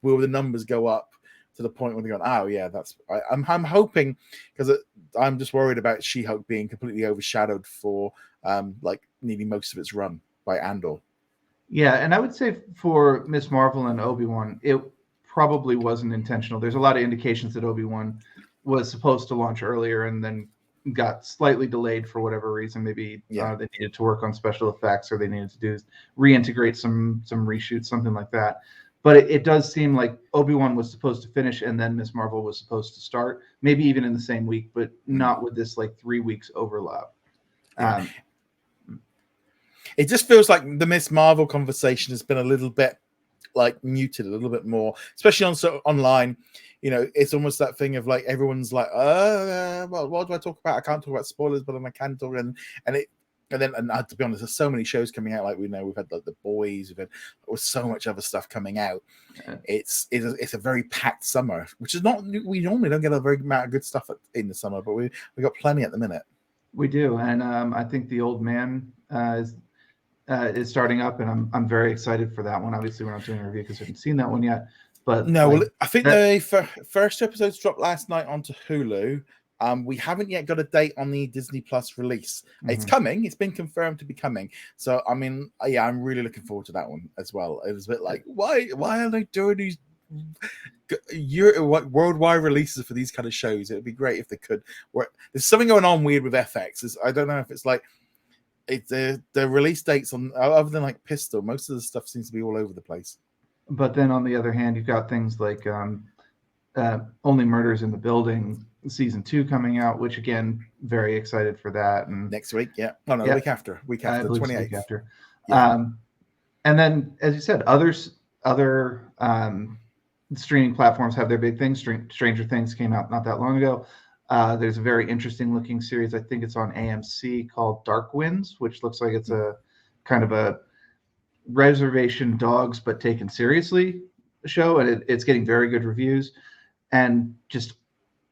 Will the numbers go up to the point where they're going, I'm hoping, because I'm just worried about She-Hulk being completely overshadowed for like needing most of its run by Andor. Yeah, and I would say for Miss Marvel and Obi-Wan, it probably wasn't intentional. There's a lot of indications that Obi-Wan was supposed to launch earlier and then got slightly delayed for whatever reason. Maybe they needed to work on special effects, or they needed to reintegrate some reshoots, something like that. But it does seem like Obi-Wan was supposed to finish and then Miss Marvel was supposed to start, maybe even in the same week, but not with this like 3 weeks overlap. It just feels like the Miss Marvel conversation has been a little bit like muted, a little bit more, especially online. It's almost that thing of like everyone's like, well, what do I talk about? I can't talk about spoilers, but then I can talk. And to be honest, there's so many shows coming out. Like we've had like The Boys, we've had so much other stuff coming out. Yeah. It's a very packed summer, which is not, we normally don't get a very amount of good stuff in the summer, but we got plenty at the minute. We do, and I think The Old Man is starting up, and I'm very excited for that one. Obviously, we're not doing a review because we haven't seen that one yet. But no, I think the first episodes dropped last night onto Hulu. We haven't yet got a date on the Disney Plus release. Mm-hmm. It's coming. It's been confirmed to be coming. So, I mean, I'm really looking forward to that one as well. It was a bit like, why are they doing these worldwide releases for these kind of shows? It would be great if they could. There's something going on weird with FX. I don't know if it's like the release dates on, other than like Pistol, most of the stuff seems to be all over the place. But then on the other hand, you've got things like Only Murders in the Building season 2 coming out, which again, very excited for that. And next week, the week after, 28th. Week after. Yeah. And then, as you said, other streaming platforms have their big things. Stranger Things came out not that long ago. There's a very interesting looking series. I think it's on AMC called Dark Winds, which looks like it's a kind of a Reservation Dogs but taken seriously show, and it's getting very good reviews. And just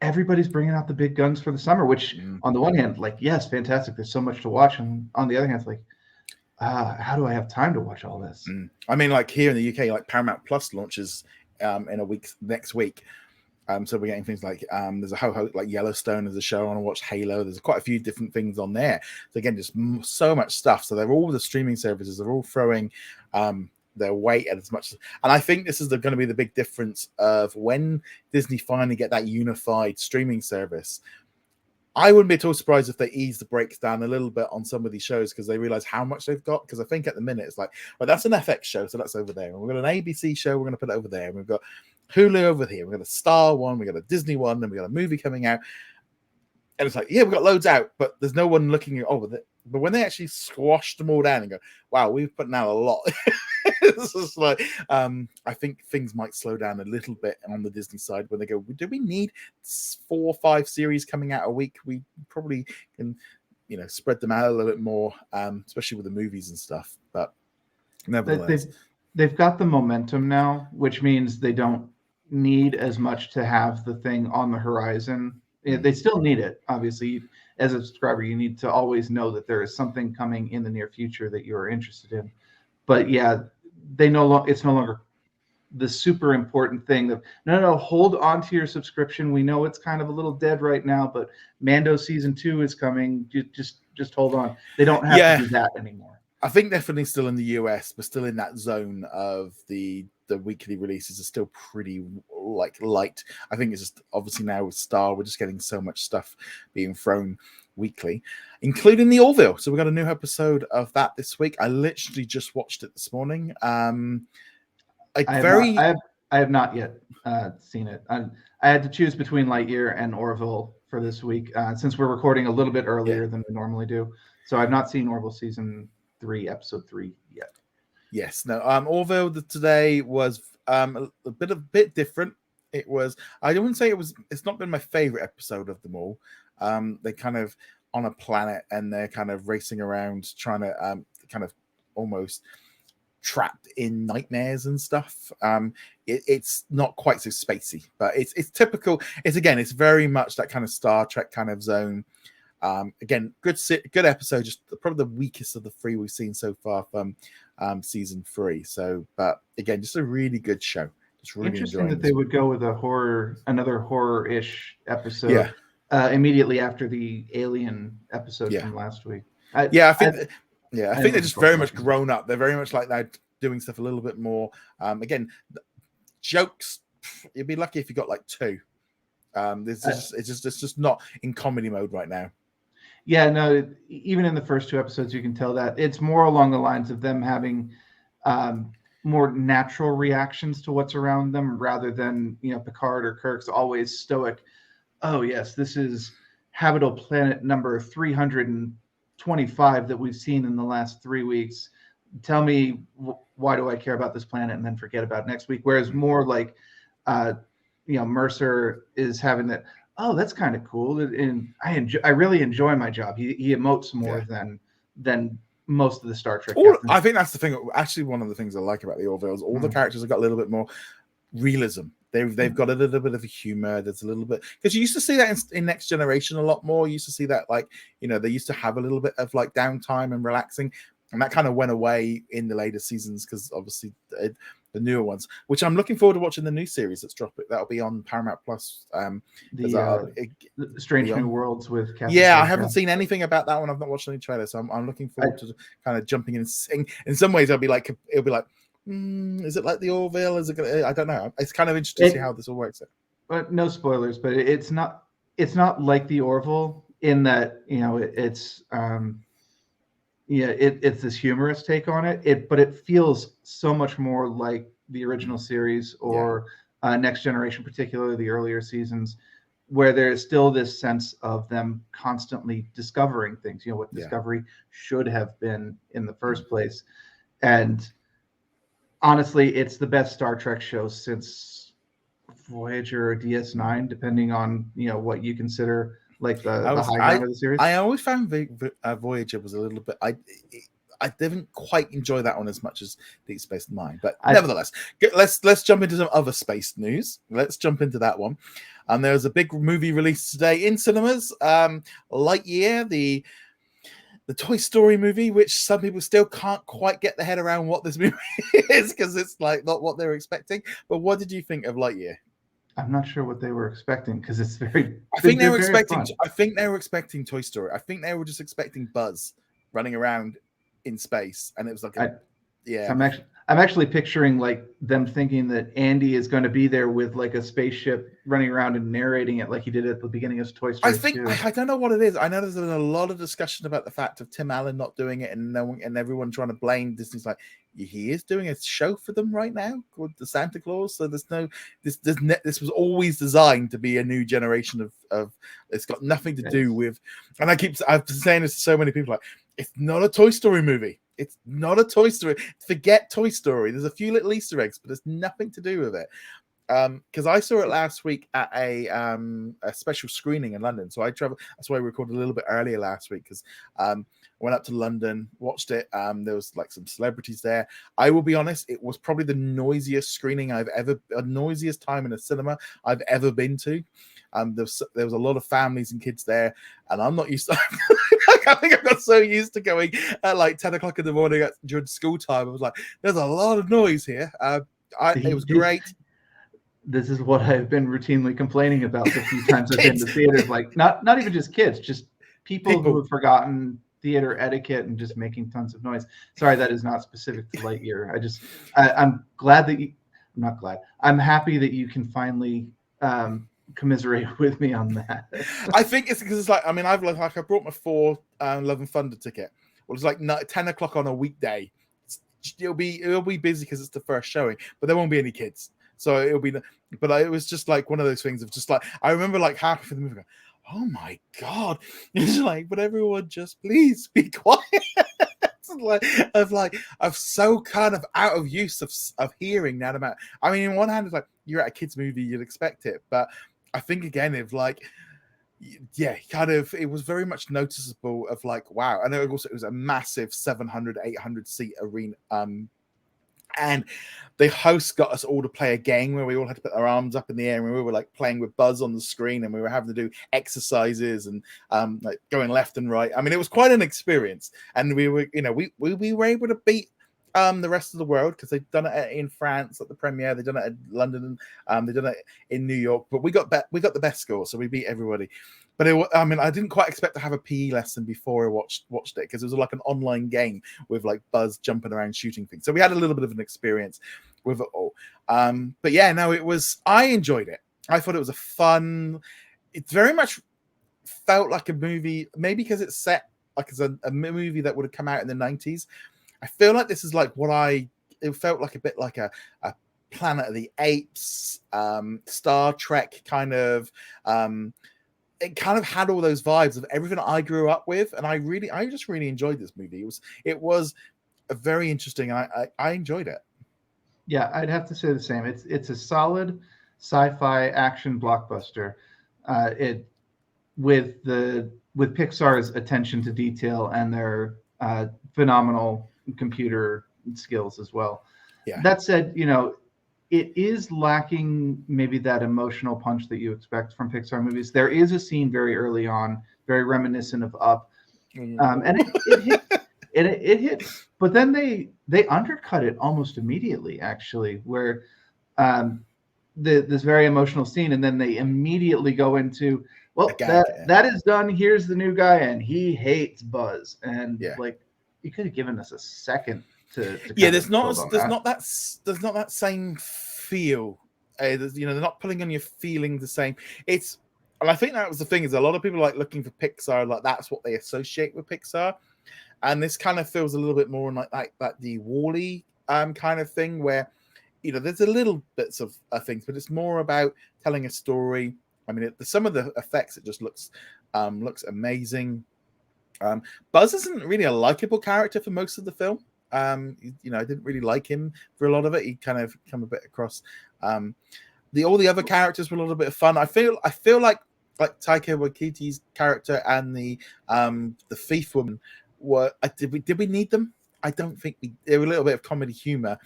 everybody's bringing out the big guns for the summer, which on the one hand, like, yes, fantastic, there's so much to watch, and on the other hand, it's like, how do I have time to watch all this? I mean, like here in the UK, like Paramount Plus launches in a week next week. So we're getting things like there's a whole like Yellowstone as a show. I want to watch Halo. There's quite a few different things on there. So again, just so much stuff. So they're all the streaming services. They're all throwing their weight at as much. And I think this is going to be the big difference of when Disney finally get that unified streaming service. I wouldn't be at all surprised if they ease the brakes down a little bit on some of these shows because they realize how much they've got. Because I think at the minute it's like, well, that's an FX show, so that's over there. And we've got an ABC show, we're going to put it over there. And we've got Hulu over here. We've got a Star one, we've got a Disney one, and we've got a movie coming out. And it's like, yeah, we've got loads out, but there's no one looking over it. But when they actually squash them all down and go, wow, we've put out a lot. It's just like, I think things might slow down a little bit on the Disney side when they go, do we need 4 or 5 series coming out a week? We probably can, spread them out a little bit more, especially with the movies and stuff. But nevertheless, they've got the momentum now, which means they don't need as much to have the thing on the horizon. They still need it, obviously. As a subscriber, you need to always know that there is something coming in the near future that you are interested in. But yeah, it's no longer the super important thing of no, hold on to your subscription. We know it's kind of a little dead right now, but Mando season 2 is coming. Just hold on. They don't have to do that anymore. I think definitely still in the US, but still in that zone of the weekly releases are still pretty light. I think it's just obviously now with Star, we're just getting so much stuff being thrown weekly, including the Orville. So we got a new episode of that this week. I literally just watched it this morning. I have not yet seen it. I had to choose between Lightyear and Orville for this week, since we're recording a little bit earlier than we normally do. So I've not seen Orville season 3, episode 3 yet. Yes, no. Orville today was a bit different. It was. I wouldn't say it was. It's not been my favorite episode of them all. They kind of on a planet and they're kind of racing around, trying to kind of almost trapped in nightmares and stuff. It's not quite so spacey, but it's typical. It's very much that kind of Star Trek kind of zone. Again, good episode. Just probably the weakest of the 3 we've seen so far from season 3. So, but again, just a really good show. Just really interesting that they would go with another horror-ish episode immediately after the Alien episode from last week. I think they're just very much grown up. They're very much like that, doing stuff a little bit more. Again, jokes. You'd be lucky if you got like 2. It's just not in comedy mode right now. Yeah, no. Even in the first 2 episodes, you can tell that it's more along the lines of them having more natural reactions to what's around them, rather than Picard or Kirk's always stoic. Oh yes, this is habitable planet number 325 that we've seen in the last 3 weeks. Tell me why do I care about this planet, and then forget about it next week. Whereas more like Mercer is having that. Oh, that's kind of cool, and I really enjoy my job. He emotes more than most of the Star Trek. I think that's the thing. Actually, one of the things I like about the Orville is all the characters have got a little bit more realism. They've got a little bit of humor. There's a little bit, because you used to see that in Next Generation a lot more. You used to see that they used to have a little bit of like downtime and relaxing, and that kind of went away in the later seasons because obviously the newer ones, which I'm looking forward to watching the new series that's dropping. That'll be on Paramount Plus. The Strange New Worlds with Captain I haven't seen anything about that one. I've not watched any trailer, so I'm looking forward to kind of jumping in and seeing. In some ways, it'll be like is it like the Orville? Is it gonna? I don't know. It's kind of interesting to see how this all works out. But no spoilers. But it's not like the Orville in that it's it's this humorous take on it. But it feels so much more like the original series or Next Generation, particularly the earlier seasons, where there's still this sense of them constantly discovering things. What Discovery should have been in the first place, and honestly, it's the best Star Trek show since Voyager or DS9, depending on what you consider like the high ground of the series. I always found Voyager was a little bit. I didn't quite enjoy that one as much as Deep Space Nine, but nevertheless, let's jump into some other space news. Let's jump into that one. There was a big movie released today in cinemas. Lightyear, the Toy Story movie, which some people still can't quite get their head around what this movie is because it's like not what they were expecting. But what did you think of Lightyear? I'm not sure what they were expecting because it's very. I think they were expecting Toy Story. I think they were just expecting Buzz running around in space, and it was like I'm actually picturing like them thinking that Andy is going to be there with like a spaceship running around and narrating it like he did at the beginning of Toy Story 2. I don't know what it is. I know there's been a lot of discussion about the fact of Tim Allen not doing it, and everyone trying to blame Disney's like, he is doing a show for them right now called the Santa Claus. So this was always designed to be a new generation of it's got nothing to do with. And I've been saying this to so many people, like, it's not a Toy Story movie. It's not a Toy Story. Forget Toy Story. There's a few little Easter eggs, but there's nothing to do with it. Because I saw it last week at a special screening in London. So I traveled. That's why we recorded a little bit earlier last week, because I went up to London, watched it. There was like some celebrities there. I will be honest, it was probably the noisiest noisiest time in a cinema I've ever been to. There was a lot of families and kids there, and I'm not used to. I think I got so used to going at like 10 o'clock in the morning during school time. I was like, there's a lot of noise here. It was great. This is what I've been routinely complaining about the few times I've been to theaters. Like not even just kids, just people who have forgotten theater etiquette and just making tons of noise. Sorry, that is not specific to Lightyear. I'm glad that I'm not glad. I'm happy that you can finally commiserate with me on that. I think it's because it's like, I mean, I brought my 4 Love and Thunder ticket. Well, it's like 10 o'clock on a weekday. It'll be busy because it's the first showing, but there won't be any kids. So it'll be, but it was just like one of those things of just like, I remember like half of the movie going, oh my God. It's like, but everyone just please be quiet. I'm so kind of out of use of hearing that amount. I mean, in one hand, it's like, you're at a kid's movie, you'd expect it. But I think again, if like, yeah, kind of, it was very much noticeable of like, wow. And it was a massive 700, 800 seat arena. And the host got us all to play a game where we all had to put our arms up in the air, and we were like playing with Buzz on the screen, and we were having to do exercises and like going left and right. I mean, it was quite an experience, and we were, we were able to beat the rest of the world because they've done it in France at the premiere, they've done it in London, they've done it in New York, but we got the best score, so we beat everybody. But I didn't quite expect to have a PE lesson before I watched it, because it was like an online game with like Buzz jumping around shooting things. So we had a little bit of an experience with it all. But yeah, no, I enjoyed it. I thought it was it very much felt like a movie, maybe because it's set like as a movie that would have come out in the 90s. I feel like this is like it felt like a bit like a Planet of the Apes, Star Trek kind of, it kind of had all those vibes of everything I grew up with, and I just really enjoyed this movie. It was a very interesting. I enjoyed it. Yeah, I'd have to say the same. It's a solid sci-fi action blockbuster. With Pixar's attention to detail and their phenomenal computer skills as well. Yeah. That said, it is lacking maybe that emotional punch that you expect from Pixar movies. There is a scene very early on, very reminiscent of Up, and it hits. But then they undercut it almost immediately, actually, where this very emotional scene, and then they immediately go into, well, that is done. Here's the new guy, and he hates Buzz, and like, you could have given us a second to there's not that same feel. They're not pulling on your feelings the same. And I think that was the thing, is a lot of people like looking for Pixar, like that's what they associate with Pixar, and this kind of feels a little bit more like the WALL-E kind of thing, where there's a little bits of things, but it's more about telling a story. I mean, some of the effects, it just looks amazing. Buzz isn't really a likable character for most of the film. I didn't really like him for a lot of it. He kind of come a bit across. All the other characters were a little bit of fun. I feel like Taika Waititi's character and the thief woman were. Did we need them? I don't think they were a little bit of comedy humor,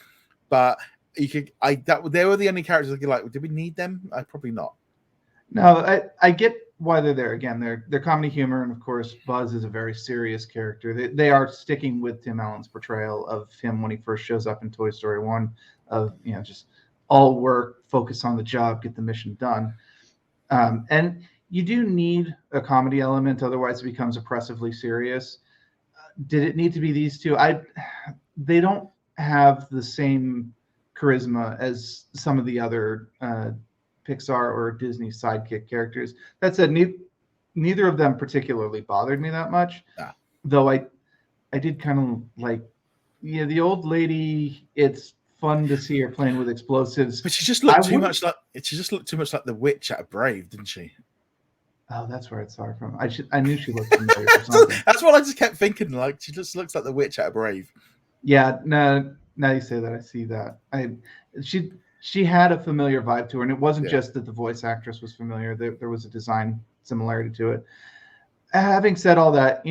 but they were the only characters I could like. Did we need them? Probably not. No, I get why they're there. Again, they're comedy humor, and of course, Buzz is a very serious character. They are sticking with Tim Allen's portrayal of him when he first shows up in Toy Story 1, of just all work, focus on the job, get the mission done. And you do need a comedy element, otherwise it becomes oppressively serious. Did it need to be these two? They don't have the same charisma as some of the other Pixar or Disney sidekick characters. That said, neither of them particularly bothered me that much. Ah. Though I did kind of like, yeah, the old lady. It's fun to see her playing with explosives. But she just looked too much like the witch out of Brave, didn't she? Oh, that's where I saw her from. I knew she looked familiar or something. That's what I just kept thinking. Like, she just looks like the witch out of Brave. Yeah, no, now you say that, I see that. She had a familiar vibe to her, and it wasn't just that the voice actress was familiar. There was a design similarity to it. Having said all that,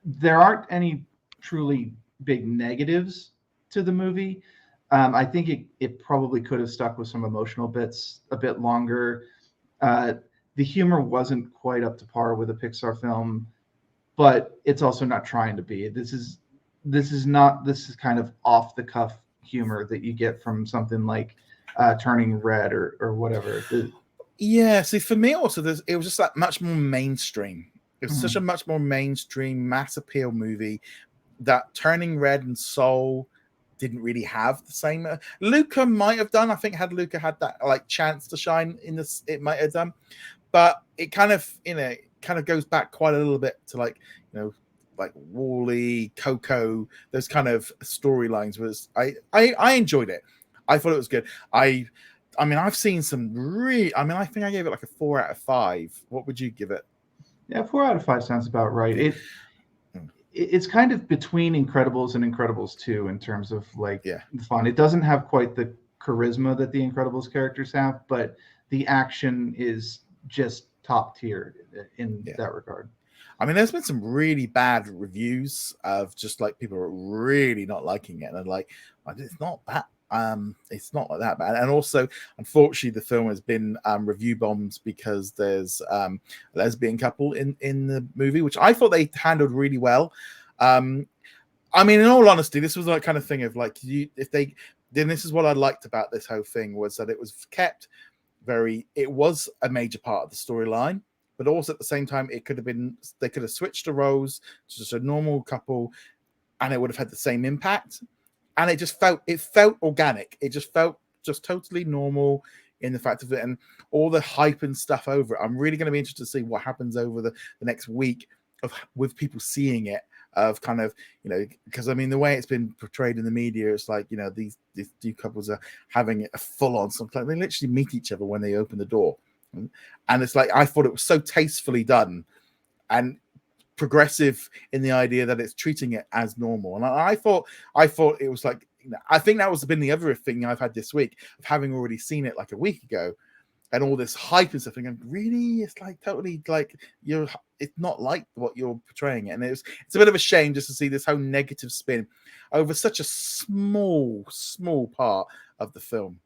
there aren't any truly big negatives to the movie. I think it probably could have stuck with some emotional bits a bit longer. The humor wasn't quite up to par with a Pixar film, but it's also not trying to be. This is kind of off the cuff humor that you get from something like Turning Red or whatever. Yeah, see, for me also, it was just like much more mainstream. It was such a much more mainstream mass appeal movie that Turning Red and Soul didn't really have the same. Luca might have done. I think had Luca had that like chance to shine in this, it might have done. But it kind of goes back quite a little bit to like Wall-E, Coco, those kind of storylines. I enjoyed it. I thought it was good. I mean, I've seen some I think I gave it like a 4 out of 5. What would you give it? Yeah, 4 out of 5 sounds about right. It's kind of between Incredibles and Incredibles 2 in terms of fun. It doesn't have quite the charisma that the Incredibles characters have, but the action is just top tier in that regard. I mean, there's been some really bad reviews of just like people are really not liking it, and they're like, it's not that. It's not that bad. And also, unfortunately, the film has been review bombed because there's a lesbian couple in the movie, which I thought they handled really well. I mean, in all honesty, this was that kind of thing of like, then this is what I liked about this whole thing was that it was kept it was a major part of the storyline, but also at the same time, they could have switched the roles to just a normal couple and it would have had the same impact. And it felt organic. It just felt just totally normal in the fact of it, and all the hype and stuff over it. I'm really going to be interested to see what happens over the next week with people seeing it, of kind of, because I mean, the way it's been portrayed in the media, it's like, these two couples are having a full on something. They literally meet each other when they open the door. And it's like, I thought it was so tastefully done and progressive in the idea that it's treating it as normal. And I thought it was like, I think that was been the other thing I've had this week of having already seen it like a week ago and all this hype and stuff. And really, it's like totally like it's not like what you're portraying it. And it's a bit of a shame just to see this whole negative spin over such a small part of the film.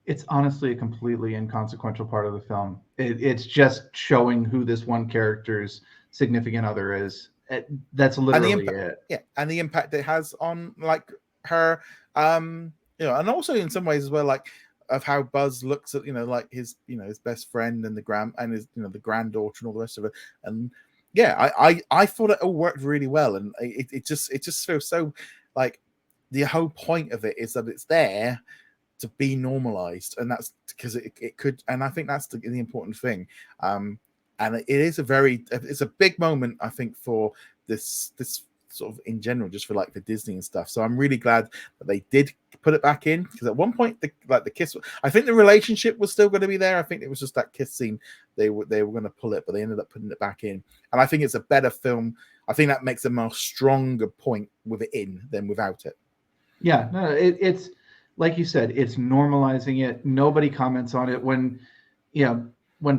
It's honestly a completely inconsequential part of the film. It's just showing who this one character's significant other is. That's literally it. Yeah, and the impact it has on like her, and also in some ways as well, like of how Buzz looks at like his his best friend and his the granddaughter and all the rest of it. And yeah, I thought it all worked really well, and it just feels so like the whole point of it is that it's there to be normalized, and that's because it could, and I think that's the important thing. And it is it's a big moment, I think, for this sort of in general, just for like the Disney and stuff. So I'm really glad that they did put it back in, because at one point the kiss, I think the relationship was still going to be there. I think it was just that kiss scene they were going to pull it, but they ended up putting it back in. And I think it's a better film. I think that makes a more stronger point with it in than without it. Yeah, no, it's like you said, it's normalizing it. Nobody comments on it when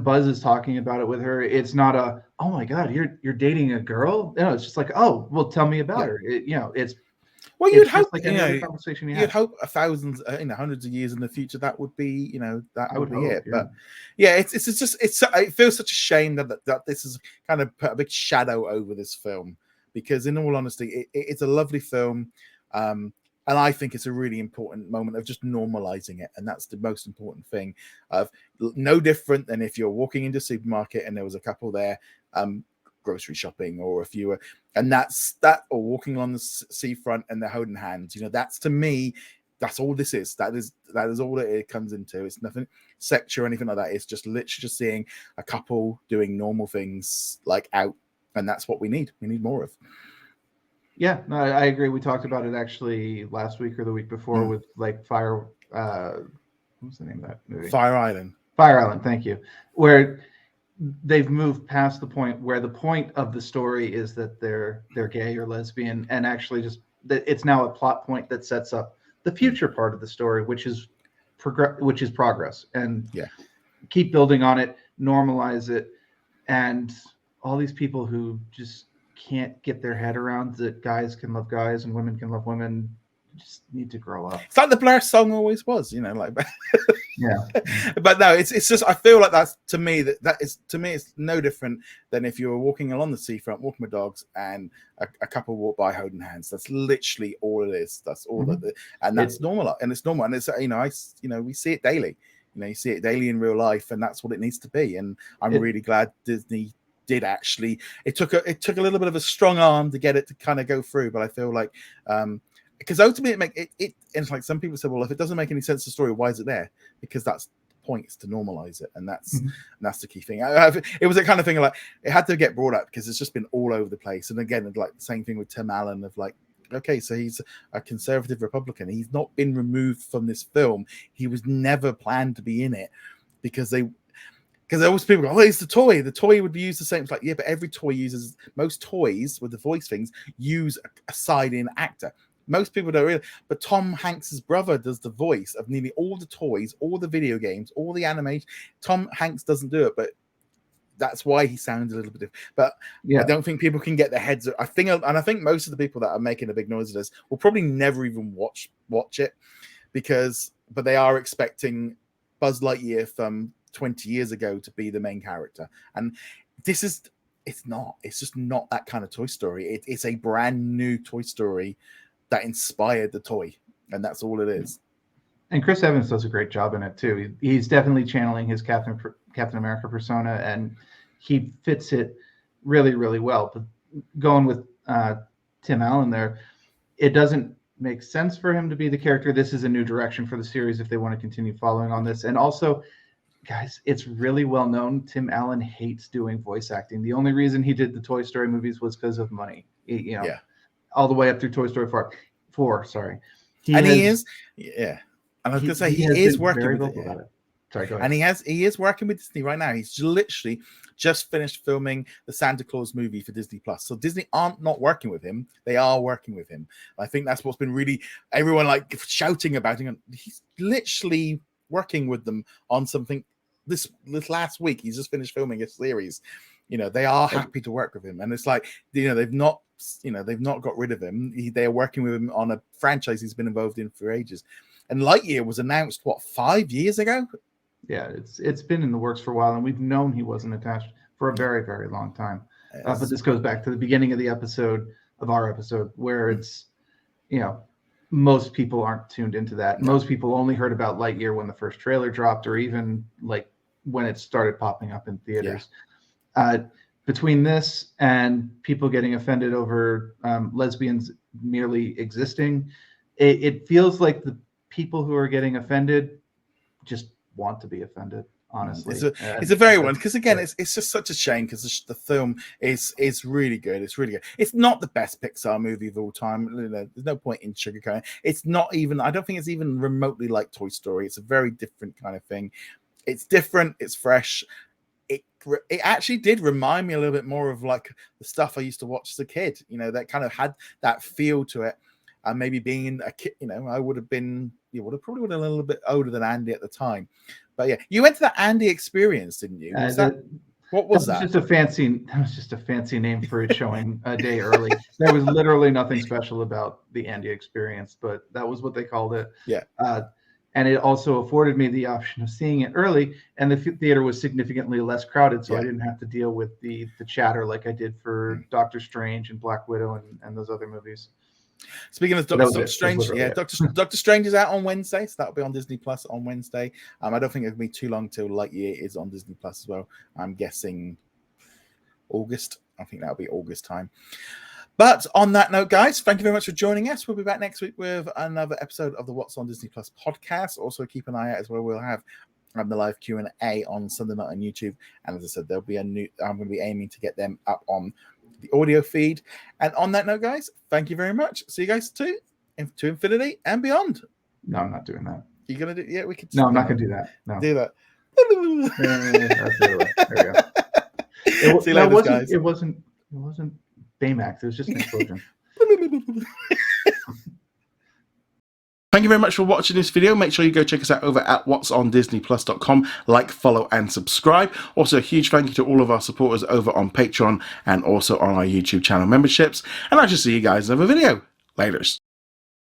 Buzz is talking about it with her. It's not oh my God, you're dating a girl. No, it's just like, oh, well, tell me about her. It's well, you'd hope like any other conversation you'd hope thousands, hundreds of years in the future that would be, that would be it. Yeah. But yeah, it feels such a shame that this has kind of put a big shadow over this film, because in all honesty, it's a lovely film. And I think it's a really important moment of just normalizing it. And that's the most important thing, of no different than if you're walking into a supermarket and there was a couple there grocery shopping, or if you were And that's that, or walking along the seafront and they're holding hands. That's, to me, that's all this is. That is all it comes into. It's nothing sexual or anything like that. It's just literally just seeing a couple doing normal things like out, and that's what we need. We need more of. Yeah, no, I agree. We talked about it actually last week or the week before with like Fire. What's the name of that movie? Fire Island. Fire Island. Thank you. Where they've moved past the point where the point of the story is that they're gay or lesbian, and actually just that it's now a plot point that sets up the future part of the story, which is progress, and keep building on it, normalize it, and all these people who just can't get their head around that guys can love guys and women can love women just need to grow up. It's like the Blair song always was, like. Yeah. But no, it's just, I feel like that's, to me, it's no different than if you were walking along the seafront, walking with dogs, and a couple walk by holding hands. That's literally all it is. That's all and that's normal. And it's normal. And it's, we see it daily. You see it daily in real life, and that's what it needs to be. And I'm really glad Disney did actually. It took a little bit of a strong arm to get it to kind of go through, but I feel like because ultimately it's like some people say, well, if it doesn't make any sense to the story, why is it there? Because that's the point, is to normalize it, and that's the key thing. It was a kind of thing like it had to get brought up because it's just been all over the place. And again, like the same thing with Tim Allen of like, okay, so he's a conservative Republican. He's not been removed from this film. He was never planned to be in it because always people go, oh, it's the toy. The toy would be used the same. It's like, yeah, but every toy uses, most toys with the voice things use a side-in actor. Most people don't really, but Tom Hanks's brother does the voice of nearly all the toys, all the video games, all the animation. Tom Hanks doesn't do it, but that's why he sounds a little bit different. But I don't think people can get their heads. I think most of the people that are making a big noise of this will probably never even watch it but they are expecting Buzz Lightyear from 20 years ago to be the main character, and it's just not that kind of Toy Story. It's a brand new Toy Story that inspired the toy, and that's all it is. And Chris Evans does a great job in it too. He's definitely channeling his Captain America persona, and he fits it really, really well. But going with Tim Allen there, it doesn't make sense for him to be the character. This is a new direction for the series if they want to continue following on this. And also, guys, it's really well known Tim Allen hates doing voice acting. The only reason he did the Toy Story movies was because of money. All the way up through Toy Story 4. Sorry. He is. And I was going to say, he is working with it. Sorry, go ahead. And he is working with Disney right now. He's literally just finished filming the Santa Claus movie for Disney Plus. So Disney aren't not working with him. They are working with him. I think that's what's been really everyone like shouting about him. He's literally working with them on something. This last week, he's just finished filming a series. They are happy to work with him, and it's like they've not got rid of him. They're working with him on a franchise he's been involved in for ages. And Lightyear was announced 5 years ago. Yeah, it's been in the works for a while, and we've known he wasn't attached for a very, very long time. But this goes back to the beginning of our episode, where it's most people aren't tuned into that. Most people only heard about Lightyear when the first trailer dropped, or even like when it started popping up in theaters. Between this and people getting offended over lesbians merely existing, it feels like the people who are getting offended just want to be offended. Honestly, it's a very one, because again, it's just such a shame, because the film is really good. It's really good. It's not the best Pixar movie of all time. There's no point in sugarcoating. It's not even. I don't think it's even remotely like Toy Story. It's a very different kind of thing. It's different. It's fresh. It actually did remind me a little bit more of like the stuff I used to watch as a kid. That kind of had that feel to it. And maybe being a kid, I would have been. You would have probably been a little bit older than Andy at the time. But yeah, you went to that Andy experience, didn't you? What was that? That was just a fancy name for it showing a day early. There was literally nothing special about the Andy experience, but that was what they called it. Yeah. And it also afforded me the option of seeing it early, and the theater was significantly less crowded, so I didn't have to deal with the chatter like I did for Doctor Strange and Black Widow and those other movies. Speaking of Doctor Strange, Doctor Strange is out on Wednesday, so that'll be on Disney Plus on Wednesday. I don't think it'll be too long till Lightyear is on Disney Plus as well. I'm guessing August. I think that'll be August time. But on that note, guys, thank you very much for joining us. We'll be back next week with another episode of the What's on Disney Plus podcast. Also, keep an eye out as well. We'll have the live Q&A on Sunday night on YouTube. And as I said, there'll be I'm going to be aiming to get them up on the audio feed. And on that note, guys, thank you very much. See you guys to infinity and beyond. No, I'm not doing that. You gonna do? Yeah, we could. No, I'm not gonna do that. No, do that. There we go. See you later, guys. It wasn't Baymax. It was just an explosion. Thank you very much for watching this video. Make sure you go check us out over at whatsondisneyplus.com. Like, follow, and subscribe. Also, a huge thank you to all of our supporters over on Patreon and also on our YouTube channel memberships. And I shall see you guys in another video. Laters.